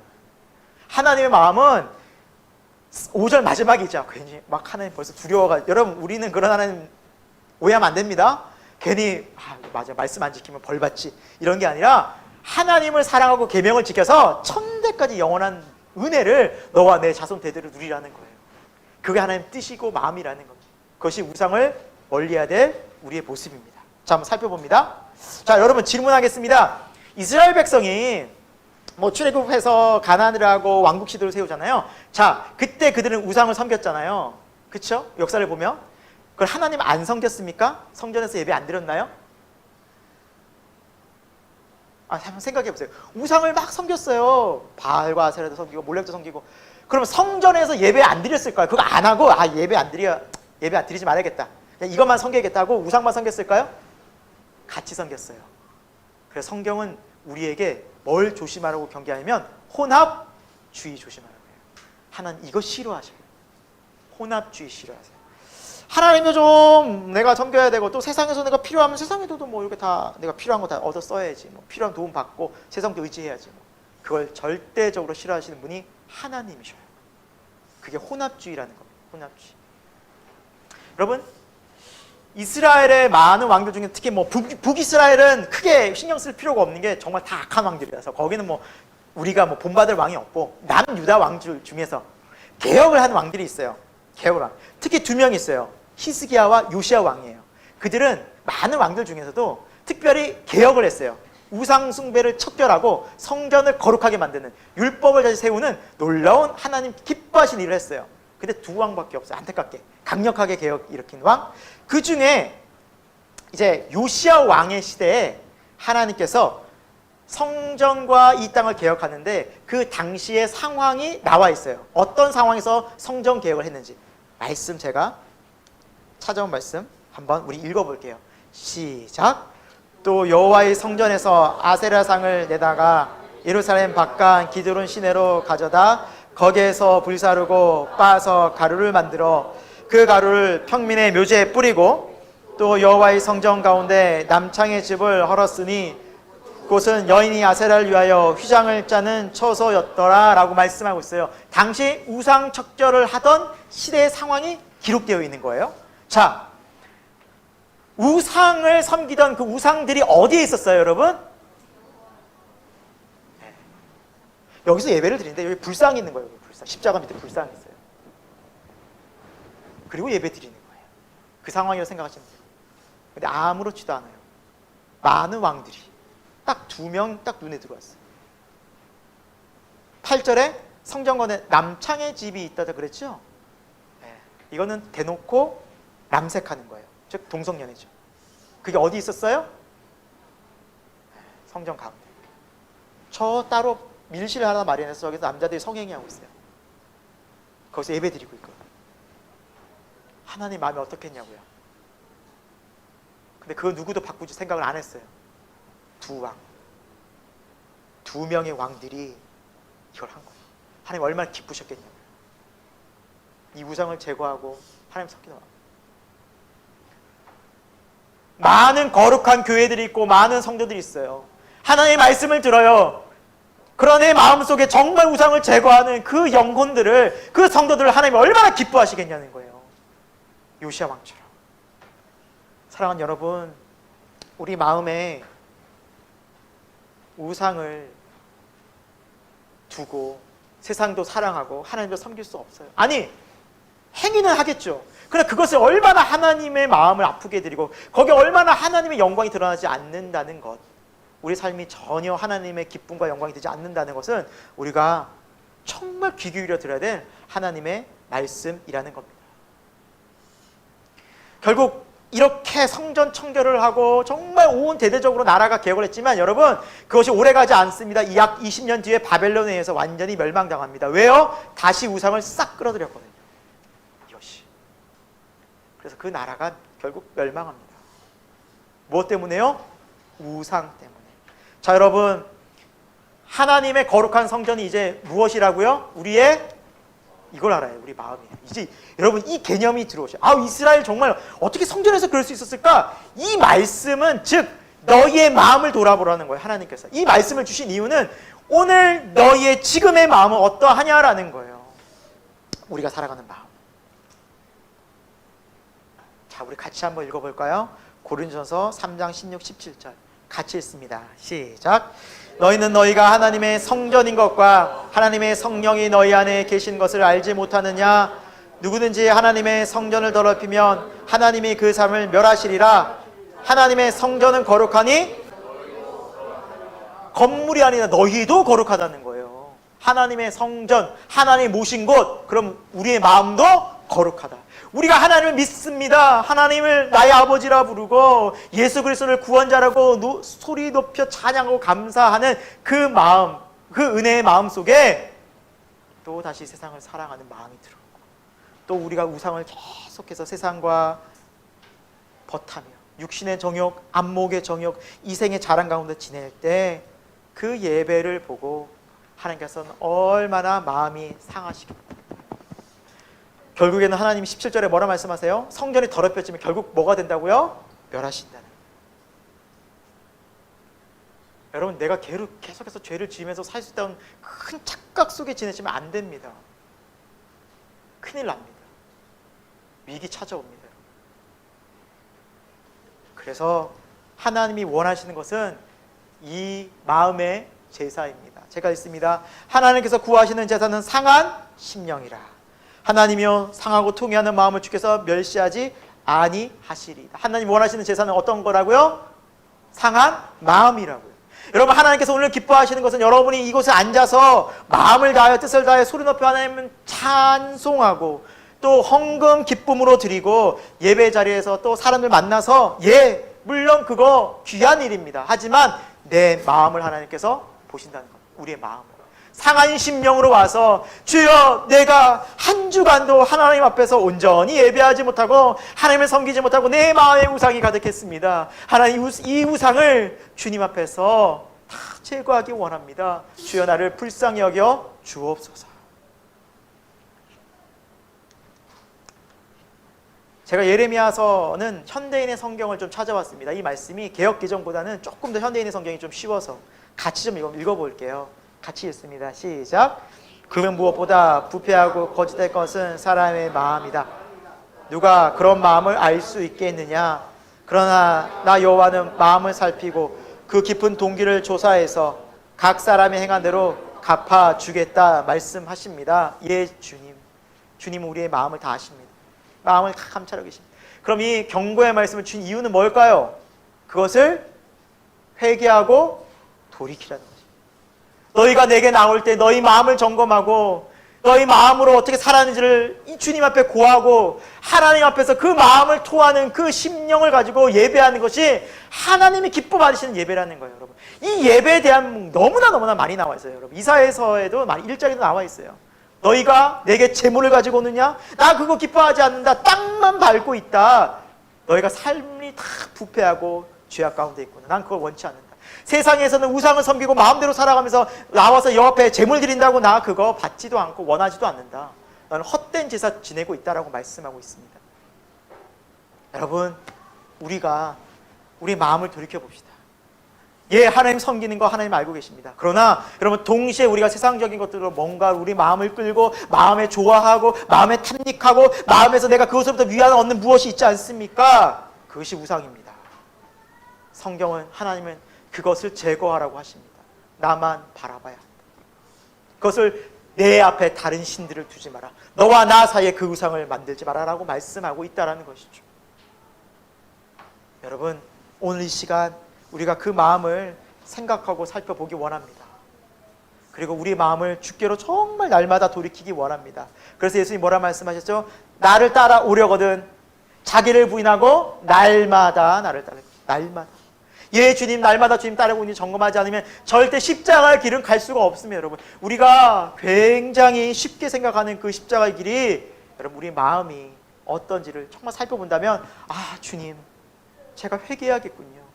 하나님의 마음은 5절 마지막이죠. 괜히 막 하나님 벌써 두려워가. 여러분, 우리는 그런 하나님 오해하면 안 됩니다. 괜히 맞아, 말씀 안 지키면 벌 받지, 이런 게 아니라 하나님을 사랑하고 계명을 지켜서 1000대까지 영원한 은혜를 너와 내 자손 대대로 누리라는 거예요. 그게 하나님 뜻이고 마음이라는 겁니다. 그것이 우상을 멀리해야 될 우리의 모습입니다. 자, 한번 살펴봅니다. 자, 여러분, 질문하겠습니다. 이스라엘 백성이 출애굽해서 가나안을 하고 왕국 시대를 세우잖아요. 자, 그때 그들은 우상을 섬겼잖아요. 그렇죠? 역사를 보면 그걸 하나님 안 섬겼습니까? 성전에서 예배 안 드렸나요? 한번 생각해 보세요. 우상을 막 섬겼어요. 바알과 아세라도 섬기고 몰렉도 섬기고. 그러면 성전에서 예배 안 드렸을까요? 그거 안 하고 예배 안 드리지 말아야겠다. 이것만 섬겨야겠다고 우상만 섬겼을까요? 같이 섬겼어요. 그래서 성경은 우리에게 뭘 조심하라고 경계하냐면 혼합주의 조심하라고 해요. 하나님 이거 싫어하셔요. 혼합주의 싫어하세요. 하나님도 좀 내가 섬겨야 되고, 또 세상에서 내가 필요하면 세상에도 이렇게 다 내가 필요한 거 다 얻어 써야지, 필요한 도움 받고 세상도 의지해야지. 그걸 절대적으로 싫어하시는 분이 하나님이셔요. 그게 혼합주의라는 겁니다. 혼합주의. 여러분, 이스라엘의 많은 왕들 중에 특히 북이스라엘은 크게 신경 쓸 필요가 없는 게 정말 다 악한 왕들이라서 거기는 우리가 본받을 왕이 없고, 남유다 왕들 중에서 개혁을 하는 왕들이 있어요. 개혁을 왕. 특히 2명이 있어요. 히스기야와 요시야 왕이에요. 그들은 많은 왕들 중에서도 특별히 개혁을 했어요. 우상 숭배를 척결하고 성전을 거룩하게 만드는, 율법을 다시 세우는 놀라운 하나님 기뻐하신 일을 했어요. 근데 2왕밖에 없어요. 안타깝게 강력하게 개혁 일으킨 왕. 그 중에 이제 요시야 왕의 시대에 하나님께서 성전과 이 땅을 개혁하는데 그 당시의 상황이 나와 있어요. 어떤 상황에서 성전 개혁을 했는지 말씀, 제가 찾아온 말씀 한번 우리 읽어볼게요. 시작. 또 여호와의 성전에서 아세라상을 내다가 예루살렘 바깥 기드론 시내로 가져다 거기에서 불사르고 빻아서 가루를 만들어 그 가루를 평민의 묘지에 뿌리고 또 여호와의 성전 가운데 남창의 집을 헐었으니 그곳은 여인이 아세라를 위하여 휘장을 짜는 처소였더라 라고 말씀하고 있어요. 당시 우상 척결을 하던 시대의 상황이 기록되어 있는 거예요. 자, 우상을 섬기던 그 우상들이 어디에 있었어요, 여러분? 여기서 예배를 드리는데 여기 불상이 있는 거예요. 불상. 십자가 밑에 불상이 있어요. 그리고 예배 드리는 거예요. 그 상황이라고 생각하시면 돼요. 근데 아무렇지도 않아요. 많은 왕들이 딱 2명 딱 눈에 들어왔어요. 8절에 성전관에 남창의 집이 있다고 그랬죠? 네. 이거는 대놓고 남색하는 거예요. 즉 동성연애죠. 그게 어디 있었어요? 네. 성전 가운데. 저 따로 밀실 하나 마련해서 여기서 남자들이 성행위하고 있어요. 거기서 예배 드리고 있거든요. 하나님 마음이 어떻겠냐고요. 근데 그거 누구도 바꾸지 생각을 안 했어요. 2명의 왕들이 이걸 한 거예요. 하나님 얼마나 기쁘셨겠냐고요. 이 우상을 제거하고 하나님 섬기는 왕. 많은 거룩한 교회들이 있고 많은 성도들이 있어요. 하나님의 말씀을 들어요. 그런 내 마음속에 정말 우상을 제거하는 그 영혼들을, 그 성도들을 하나님이 얼마나 기뻐하시겠냐는 거예요. 요시야 왕처럼. 사랑하는 여러분, 우리 마음에 우상을 두고 세상도 사랑하고 하나님도 섬길 수 없어요. 아니, 행위는 하겠죠. 그러나 그것을 얼마나 하나님의 마음을 아프게 드리고 거기에 얼마나 하나님의 영광이 드러나지 않는다는 것, 우리 삶이 전혀 하나님의 기쁨과 영광이 되지 않는다는 것은 우리가 정말 귀 기울여 들어야 될 하나님의 말씀이라는 겁니다. 결국 이렇게 성전 청결을 하고 정말 온 대대적으로 나라가 개혁을 했지만 여러분, 그것이 오래가지 않습니다. 약 20년 뒤에 바벨론에 의해서 완전히 멸망당합니다. 왜요? 다시 우상을 싹 끌어들였거든요. 이것이. 그래서 그 나라가 결국 멸망합니다. 무엇 때문에요? 우상 때문에. 자, 여러분, 하나님의 거룩한 성전이 이제 무엇이라고요? 우리의, 이걸 알아요. 우리 마음이에요. 이제 여러분 이 개념이 들어오셔요. 아, 이스라엘 정말 어떻게 성전에서 그럴 수 있었을까? 이 말씀은 즉 너희의 마음을 돌아보라는 거예요. 하나님께서 이 말씀을 주신 이유는 오늘 너희의 지금의 마음은 어떠하냐라는 거예요. 우리가 살아가는 마음. 자, 우리 같이 한번 읽어볼까요? 고린도전서 3장 16, 17절 같이 읽습니다. 시작. 너희는 너희가 하나님의 성전인 것과 하나님의 성령이 너희 안에 계신 것을 알지 못하느냐? 누구든지 하나님의 성전을 더럽히면 하나님이 그 삶을 멸하시리라. 하나님의 성전은 거룩하니 건물이 아니라 너희도 거룩하다는 거예요. 하나님의 성전, 하나님 모신 곳, 그럼 우리의 마음도 거룩하다. 우리가 하나님을 믿습니다. 하나님을 나의 아버지라 부르고 예수 그리스도를 구원자라고 소리 높여 찬양하고 감사하는 그 마음, 그 은혜의 마음 속에 또 다시 세상을 사랑하는 마음이 들어오고, 또 우리가 우상을 계속해서 세상과 버타며 육신의 정욕, 안목의 정욕, 이생의 자랑 가운데 지낼 때 그 예배를 보고 하나님께서는 얼마나 마음이 상하시겠다. 결국에는 하나님이 17절에 뭐라 말씀하세요? 성전이 더럽혀지면 결국 뭐가 된다고요? 멸하신다는. 여러분, 내가 계속해서 죄를 지으면서 살 수 있다는 큰 착각 속에 지내시면 안 됩니다. 큰일 납니다. 위기 찾아옵니다. 그래서 하나님이 원하시는 것은 이 마음의 제사입니다. 제가 읽습니다. 하나님께서 구하시는 제사는 상한 심령이라. 하나님이여 상하고 통회하는 마음을 주께서 멸시하지 아니하시리이다. 하나님 원하시는 제사는 어떤 거라고요? 상한 마음이라고요. 여러분, 하나님께서 오늘 기뻐하시는 것은 여러분이 이곳에 앉아서 마음을 다하여 뜻을 다하여 소리 높여 하나님을 찬송하고 또 헌금 기쁨으로 드리고 예배 자리에서 또 사람들 만나서, 물론 그거 귀한 일입니다. 하지만 내 마음을 하나님께서 보신다는 겁니다. 우리의 마음을. 상한 심령으로 와서 주여, 내가 한 주간도 하나님 앞에서 온전히 예배하지 못하고 하나님을 섬기지 못하고 내 마음에 우상이 가득했습니다. 하나님, 이 우상을 주님 앞에서 다 제거하기 원합니다. 주여, 나를 불쌍히 여겨 주옵소서. 제가 예레미야서는 현대인의 성경을 좀 찾아봤습니다. 이 말씀이 개역 개정보다는 조금 더 현대인의 성경이 좀 쉬워서 같이 좀 읽어볼게요. 같이 읽습니다. 시작. 그는 무엇보다 부패하고 거짓될 것은 사람의 마음이다. 누가 그런 마음을 알 수 있겠느냐? 그러나 나 여호와는 마음을 살피고 그 깊은 동기를 조사해서 각 사람이 행한 대로 갚아주겠다 말씀하십니다. 예, 주님은 우리의 마음을 다 아십니다. 마음을 다 감찰하고 계십니다. 그럼 이 경고의 말씀을 준 이유는 뭘까요? 그것을 회개하고 돌이키라는 거죠. 너희가 내게 나올 때 너희 마음을 점검하고 너희 마음으로 어떻게 살았는지를 이 주님 앞에 고하고 하나님 앞에서 그 마음을 토하는 그 심령을 가지고 예배하는 것이 하나님이 기뻐 받으시는 예배라는 거예요, 여러분. 이 예배에 대한 너무나 많이 나와 있어요, 여러분. 이사야서에도 1장에도 나와 있어요. 너희가 내게 재물을 가지고 오느냐? 나 그거 기뻐하지 않는다. 땅만 밟고 있다. 너희가 삶이 다 부패하고 죄악 가운데 있구나. 난 그걸 원치 않는다. 세상에서는 우상을 섬기고 마음대로 살아가면서 나와서 여호와 앞에 재물 드린다고 나 그거 받지도 않고 원하지도 않는다. 나는 헛된 제사 지내고 있다라고 말씀하고 있습니다. 여러분, 우리가 우리 마음을 돌이켜 봅시다. 예, 하나님 섬기는 거 하나님 알고 계십니다. 그러나 여러분, 동시에 우리가 세상적인 것들로 뭔가 우리 마음을 끌고 마음에 좋아하고 마음에 탐닉하고 마음에서 내가 그것으로부터 위안을 얻는 무엇이 있지 않습니까? 그것이 우상입니다. 성경은, 하나님은 그것을 제거하라고 하십니다. 나만 바라봐야 한다. 그것을 내 앞에 다른 신들을 두지 마라. 너와 나 사이에 그 우상을 만들지 마라라고 말씀하고 있다는 것이죠. 여러분, 오늘 이 시간 우리가 그 마음을 생각하고 살펴보기 원합니다. 그리고 우리 마음을 주께로 정말 날마다 돌이키기 원합니다. 그래서 예수님이 뭐라 말씀하셨죠? 나를 따라오려거든 자기를 부인하고 날마다 나를 따르라. 날마다. 예, 주님, 날마다 주님 따르고 있는지 점검하지 않으면 절대 십자가의 길은 갈 수가 없습니다, 여러분. 우리가 굉장히 쉽게 생각하는 그 십자가의 길이, 여러분, 우리 마음이 어떤지를 정말 살펴본다면, 아, 주님, 제가 회개해야겠군요.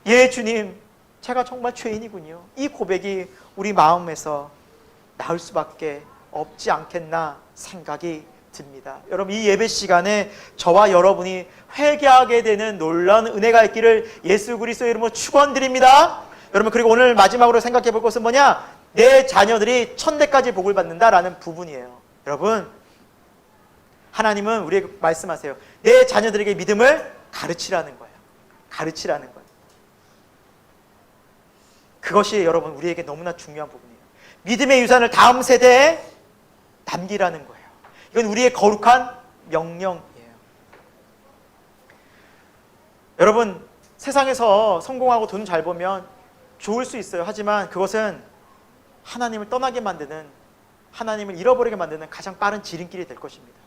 예, 주님, 제가 정말 죄인이군요. 이 고백이 우리 마음에서 나올 수밖에 없지 않겠나 생각이 듭니다. 여러분, 이 예배 시간에 저와 여러분이 회개하게 되는 놀라운 은혜가 있기를 예수 그리스도의 이름으로 축원드립니다. 여러분, 그리고 오늘 마지막으로 생각해 볼 것은 뭐냐? 내 자녀들이 천대까지 복을 받는다라는 부분이에요. 여러분, 하나님은 우리에게 말씀하세요. 내 자녀들에게 믿음을 가르치라는 거예요. 가르치라는 거예요. 그것이 여러분 우리에게 너무나 중요한 부분이에요. 믿음의 유산을 다음 세대에 남기라는 거예요. 이건 우리의 거룩한 명령이에요. 여러분, 세상에서 성공하고 돈 잘 벌면 좋을 수 있어요. 하지만 그것은 하나님을 떠나게 만드는, 하나님을 잃어버리게 만드는 가장 빠른 지름길이 될 것입니다.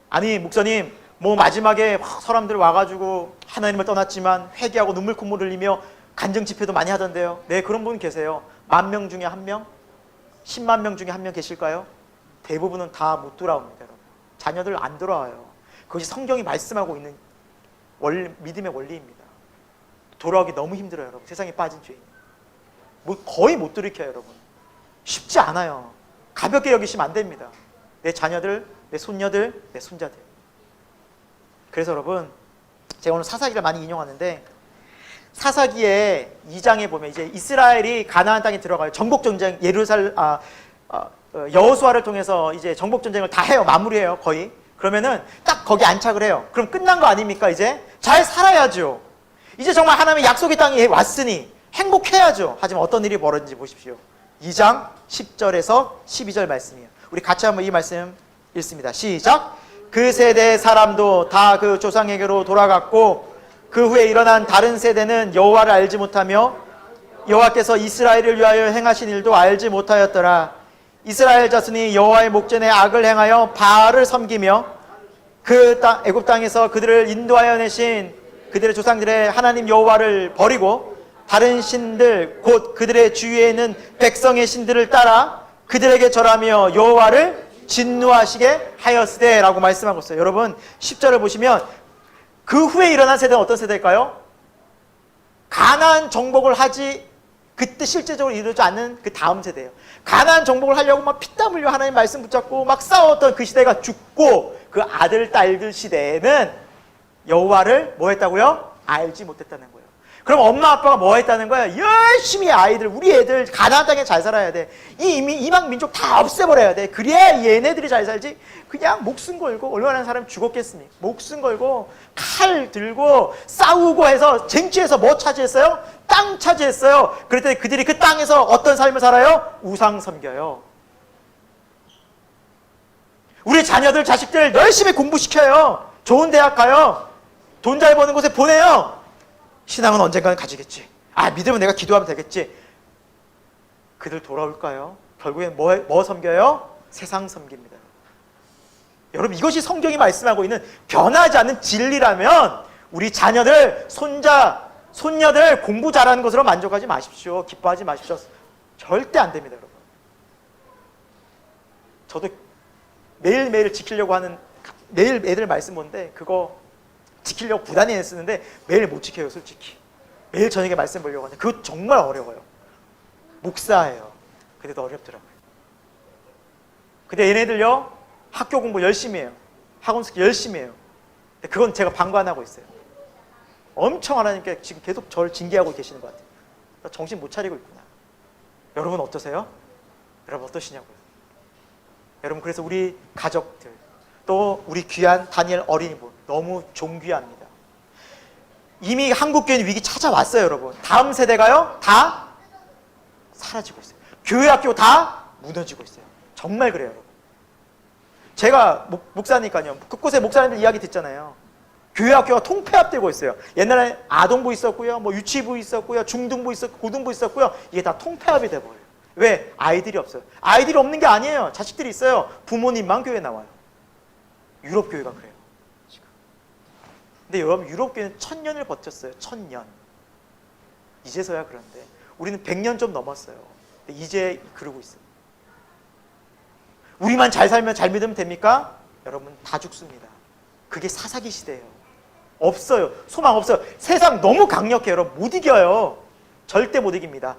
아니, 목사님, 뭐 마지막에 사람들 와가지고 하나님을 떠났지만 회개하고 눈물 콧물 흘리며 간증 집회도 많이 하던데요. 네, 그런 분 계세요. 10,000명 중에 1명? 10만 명 중에 1명 계실까요? 대부분은 다 못 돌아옵니다, 여러분. 자녀들 안 돌아와요. 그것이 성경이 말씀하고 있는 믿음의 원리입니다. 돌아오기 너무 힘들어요, 여러분. 세상에 빠진 죄인. 거의 못 돌이켜요, 여러분. 쉽지 않아요. 가볍게 여기시면 안 됩니다. 내 자녀들, 내 손녀들, 내 손자들. 그래서 여러분, 제가 오늘 사사기를 많이 인용하는데, 사사기의 2장에 보면 이제 이스라엘이 가나안 땅에 들어가요. 정복 전쟁, 여호수아를 통해서 이제 정복 전쟁을 다 해요. 마무리해요, 거의. 그러면은 딱 거기 안착을 해요. 그럼 끝난 거 아닙니까? 이제 잘 살아야죠. 이제 정말 하나님의 약속의 땅에 왔으니 행복해야죠. 하지만 어떤 일이 벌어진지 보십시오. 2장 10절에서 12절 말씀이에요. 우리 같이 한번 이 말씀 읽습니다. 시작. 그 세대 사람도 다 그 조상에게로 돌아갔고 그 후에 일어난 다른 세대는 여호와를 알지 못하며 여호와께서 이스라엘을 위하여 행하신 일도 알지 못하였더라. 이스라엘 자손이 여호와의 목전에 악을 행하여 바알을 섬기며 그 애굽 땅에서 그들을 인도하여 내신 그들의 조상들의 하나님 여호와를 버리고 다른 신들 곧 그들의 주위에 있는 백성의 신들을 따라 그들에게 절하며 여호와를 진노하시게 하였으되 라고 말씀하고 있어요. 여러분, 10절을 보시면 그 후에 일어난 세대는 어떤 세대일까요? 가나안 정복을 하지 그때 실제적으로 이루어지지 않는 그 다음 세대예요. 가나안 정복을 하려고 막 피땀 흘려 하나님 말씀 붙잡고 막 싸웠던 그 시대가 죽고 그 아들 딸들 시대에는 여호와를 뭐 했다고요? 알지 못했다는 거예요. 그럼 엄마 아빠가 뭐 했다는 거야? 열심히 아이들, 우리 애들 가나안 땅에 잘 살아야 돼. 이 이방 민족 다 없애버려야 돼. 그래야 얘네들이 잘 살지. 그냥 목숨 걸고, 얼마나 사람이 죽었겠습니까? 목숨 걸고 칼 들고 싸우고 해서 쟁취해서 뭐 차지했어요? 땅 차지했어요. 그랬더니 그들이 그 땅에서 어떤 삶을 살아요? 우상 섬겨요. 우리 자녀들, 자식들 열심히 공부시켜요. 좋은 대학 가요. 돈 잘 버는 곳에 보내요. 신앙은 언젠가는 가지겠지. 믿으면 내가 기도하면 되겠지. 그들 돌아올까요? 결국엔 뭐 섬겨요? 세상 섬깁니다. 여러분, 이것이 성경이 말씀하고 있는 변하지 않는 진리라면 우리 자녀들, 손녀들 공부 잘하는 것으로 만족하지 마십시오. 기뻐하지 마십시오. 절대 안 됩니다, 여러분. 저도 매일매일 지키려고 하는, 매일 애들 말씀 보는데 그거 지키려고 부단히 애쓰는데 매일 못 지켜요, 솔직히. 매일 저녁에 말씀 보려고 하는데 그거 정말 어려워요. 목사예요. 근데도 어렵더라고요. 근데 얘네들요, 학교 공부 열심히 해요. 학원 스키 열심히 해요. 근데 그건 제가 방관하고 있어요. 엄청 하나님께 지금 계속 저를 징계하고 계시는 것 같아요. 나 정신 못 차리고 있구나. 여러분 어떠세요? 여러분 어떠시냐고요? 여러분, 그래서 우리 가족들, 또 우리 귀한 다니엘 어린이분 너무 존귀합니다. 이미 한국교회는 위기 찾아왔어요, 여러분. 다음 세대가요, 다 사라지고 있어요. 교회 학교 다 무너지고 있어요. 정말 그래요, 여러분. 제가 목사니까요, 그곳에 목사님들 이야기 듣잖아요. 교회 학교가 통폐합되고 있어요. 옛날에 아동부 있었고요, 뭐 유치부 있었고요, 중등부 있었고, 고등부 있었고요. 이게 다 통폐합이 돼버려요. 왜? 아이들이 없어요. 아이들이 없는 게 아니에요. 자식들이 있어요. 부모님만 교회 나와요. 유럽 교회가 그래요, 지금. 근데 여러분, 유럽 교회는 1000년을 버텼어요. 1000년. 이제서야 그런데 우리는 100년 좀 넘었어요. 근데 이제 그러고 있어요. 우리만 잘 살면, 잘 믿으면 됩니까? 여러분, 다 죽습니다. 그게 사사기 시대예요. 없어요. 소망 없어요. 세상 너무 강력해요. 여러분, 못 이겨요. 절대 못 이깁니다.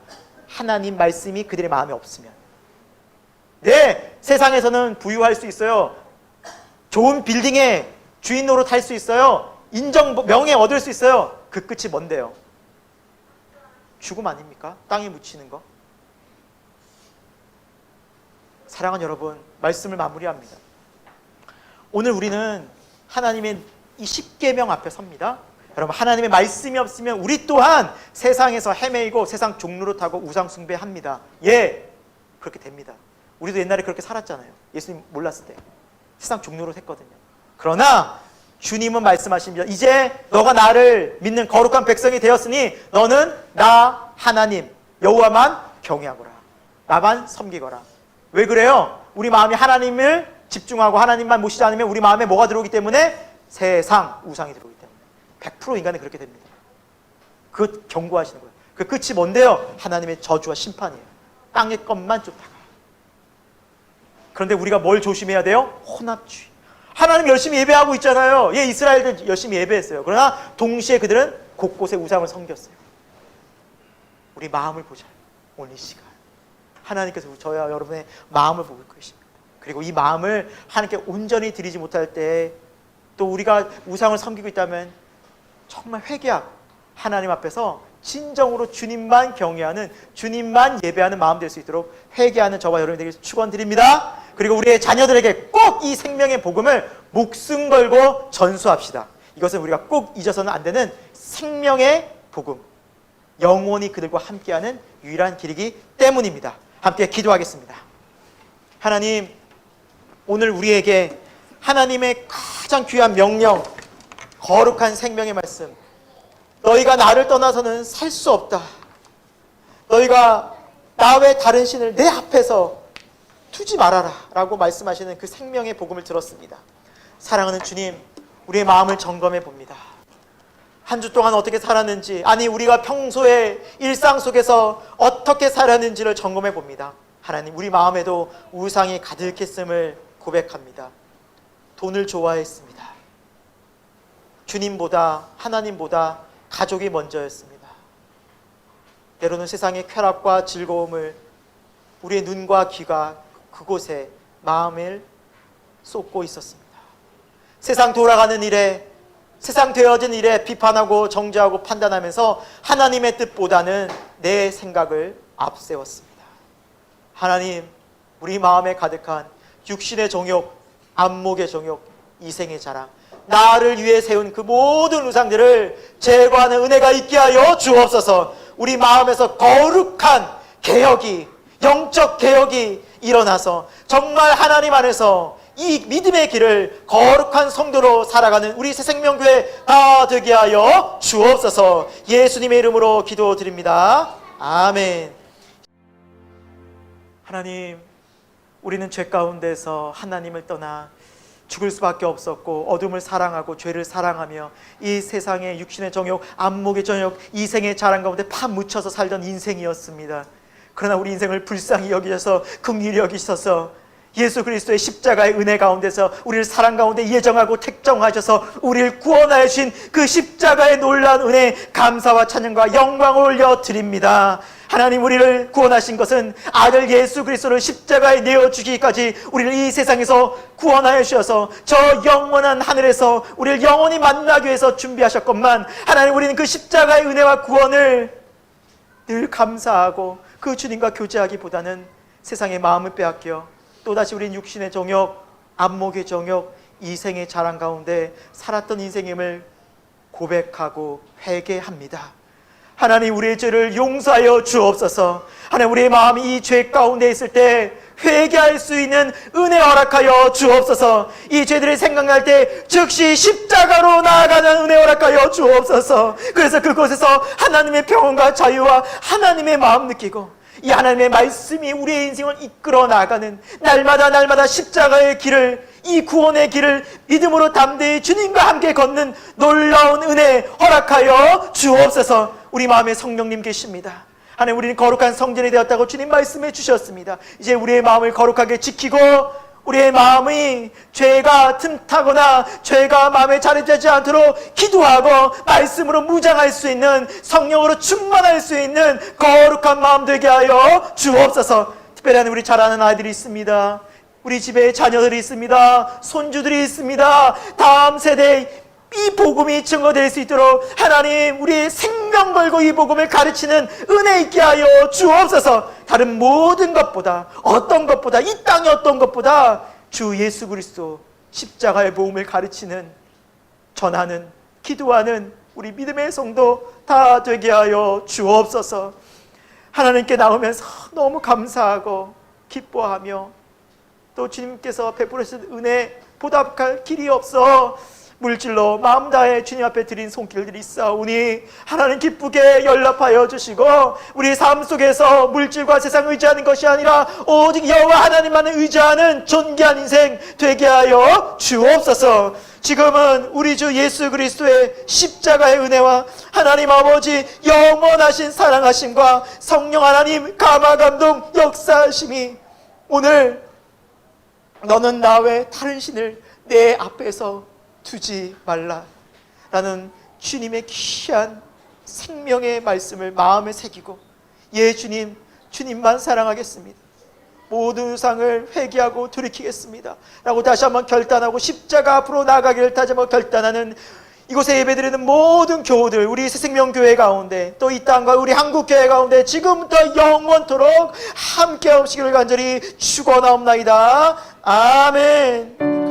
하나님 말씀이 그들의 마음에 없으면. 네, 세상에서는 부유할 수 있어요. 좋은 빌딩에 주인 노릇 할 수 있어요. 인정, 명예 얻을 수 있어요. 그 끝이 뭔데요? 죽음 아닙니까? 땅에 묻히는 거. 사랑하는 여러분, 말씀을 마무리합니다. 오늘 우리는 하나님의 이 십계명 앞에 섭니다. 여러분, 하나님의 말씀이 없으면 우리 또한 세상에서 헤매이고 세상 종로로 타고 우상 숭배합니다. 예, 그렇게 됩니다. 우리도 옛날에 그렇게 살았잖아요. 예수님 몰랐을 때 세상 종로로 했거든요. 그러나 주님은 말씀하십니다. 이제 너가 나를 믿는 거룩한 백성이 되었으니 너는 나 하나님 여호와만 경외하거라. 나만 섬기거라. 왜 그래요? 우리 마음이 하나님을 집중하고 하나님만 모시지 않으면 우리 마음에 뭐가 들어오기 때문에? 세상, 우상이 들어오기 때문에 100% 인간은 그렇게 됩니다. 그 경고하시는 거예요. 그 끝이 뭔데요? 하나님의 저주와 심판이에요. 땅의 것만 쫓다가. 그런데 우리가 뭘 조심해야 돼요? 혼합주의. 하나님 열심히 예배하고 있잖아요. 예, 이스라엘들 열심히 예배했어요. 그러나 동시에 그들은 곳곳에 우상을 섬겼어요. 우리 마음을 보자. 오늘 이 시간 하나님께서 저와 여러분의 마음을 보고 계십니다. 그리고 이 마음을 하나님께 온전히 드리지 못할 때 또 우리가 우상을 섬기고 있다면 정말 회개하고 하나님 앞에서 진정으로 주님만 경외하는, 주님만 예배하는 마음 될 수 있도록 회개하는 저와 여러분에게 축원드립니다. 그리고 우리의 자녀들에게 꼭 이 생명의 복음을 목숨 걸고 전수합시다. 이것은 우리가 꼭 잊어서는 안 되는 생명의 복음, 영원히 그들과 함께하는 유일한 길이기 때문입니다. 함께 기도하겠습니다. 하나님, 오늘 우리에게 하나님의 가장 귀한 명령, 거룩한 생명의 말씀, 너희가 나를 떠나서는 살 수 없다. 너희가 나 외 다른 신을 내 앞에서 두지 말아라 라고 말씀하시는 그 생명의 복음을 들었습니다. 사랑하는 주님, 우리의 마음을 점검해 봅니다. 한 주 동안 어떻게 살았는지, 아니 우리가 평소에 일상 속에서 어떻게 살았는지를 점검해 봅니다. 하나님, 우리 마음에도 우상이 가득했음을 고백합니다. 돈을 좋아했습니다. 주님보다, 하나님보다 가족이 먼저였습니다. 때로는 세상의 쾌락과 즐거움을 우리의 눈과 귀가 그곳에 마음을 쏟고 있었습니다. 세상 돌아가는 일에, 세상 되어진 일에 비판하고 정죄하고 판단하면서 하나님의 뜻보다는 내 생각을 앞세웠습니다. 하나님, 우리 마음에 가득한 육신의 정욕, 안목의 정욕, 이생의 자랑, 나를 위해 세운 그 모든 우상들을 제거하는 은혜가 있게 하여 주옵소서. 우리 마음에서 거룩한 개혁이, 영적 개혁이 일어나서 정말 하나님 안에서 이 믿음의 길을 거룩한 성도로 살아가는 우리 새생명교회 다 되게 하여 주옵소서. 예수님의 이름으로 기도드립니다. 아멘. 하나님, 우리는 죄 가운데서 하나님을 떠나 죽을 수밖에 없었고 어둠을 사랑하고 죄를 사랑하며 이 세상의 육신의 정욕, 안목의 정욕, 이생의 자랑 가운데 파묻혀서 살던 인생이었습니다. 그러나 우리 인생을 불쌍히 여기셔서 긍휼히 여기셔서 예수 그리스도의 십자가의 은혜 가운데서 우리를 사랑 가운데 예정하고 택정하셔서 우리를 구원하여 주신 그 십자가의 놀라운 은혜 감사와 찬양과 영광을 올려드립니다. 하나님, 우리를 구원하신 것은 아들 예수 그리스도를 십자가에 내어주기까지 우리를 이 세상에서 구원하여 주셔서 저 영원한 하늘에서 우리를 영원히 만나기 위해서 준비하셨건만, 하나님, 우리는 그 십자가의 은혜와 구원을 늘 감사하고 그 주님과 교제하기보다는 세상의 마음을 빼앗겨 또다시 우린 육신의 정욕, 안목의 정욕, 이생의 자랑 가운데 살았던 인생임을 고백하고 회개합니다. 하나님, 우리의 죄를 용서하여 주옵소서. 하나님, 우리의 마음이 이 죄 가운데 있을 때 회개할 수 있는 은혜 허락하여 주옵소서. 이 죄들이 생각날 때 즉시 십자가로 나아가는 은혜 허락하여 주옵소서. 그래서 그곳에서 하나님의 평온과 자유와 하나님의 마음 느끼고 이 하나님의 말씀이 우리의 인생을 이끌어 나가는 날마다 십자가의 길을, 이 구원의 길을 믿음으로 담대히 주님과 함께 걷는 놀라운 은혜 허락하여 주옵소서. 우리 마음에 성령님 계십니다. 하나님, 우리는 거룩한 성전이 되었다고 주님 말씀해 주셨습니다. 이제 우리의 마음을 거룩하게 지키고 우리의 마음이 죄가 틈타거나 죄가 마음에 자리되지 않도록 기도하고 말씀으로 무장할 수 있는, 성령으로 충만할 수 있는 거룩한 마음 되게 하여 주옵소서. 특별히 우리 잘 아는 아이들이 있습니다. 우리 집에 자녀들이 있습니다. 손주들이 있습니다. 다음 세대에 이 복음이 증거될 수 있도록 하나님, 우리의 생명 걸고 이 복음을 가르치는 은혜 있게 하여 주옵소서. 다른 모든 것보다, 어떤 것보다, 이 땅의 어떤 것보다 주 예수 그리스도 십자가의 복음을 가르치는, 전하는, 기도하는 우리 믿음의 성도 다 되게 하여 주옵소서. 하나님께 나오면서 너무 감사하고 기뻐하며 또 주님께서 베풀으신 은혜 보답할 길이 없어 물질로 마음 다해 주님 앞에 드린 손길들이 있사오니 하나님 기쁘게 연락하여 주시고 우리 삶 속에서 물질과 세상 의지하는 것이 아니라 오직 여호와 하나님만을 의지하는 존귀한 인생 되게 하여 주옵소서. 지금은 우리 주 예수 그리스도의 십자가의 은혜와 하나님 아버지 영원하신 사랑하심과 성령 하나님 감화 감동 역사하심이 오늘 너는 나 외 다른 신을 내 앞에서 두지 말라 라는 주님의 귀한 생명의 말씀을 마음에 새기고 예 주님, 주님만 사랑하겠습니다. 모든 우상을 회개하고 돌이키겠습니다 라고 다시 한번 결단하고 십자가 앞으로 나아가기를 다시 한번 결단하는 이곳에 예배드리는 모든 교우들, 우리 새생명교회 가운데 또 이 땅과 우리 한국교회 가운데 지금부터 영원토록 함께 하시기를 간절히 축원하옵나이다. 아멘.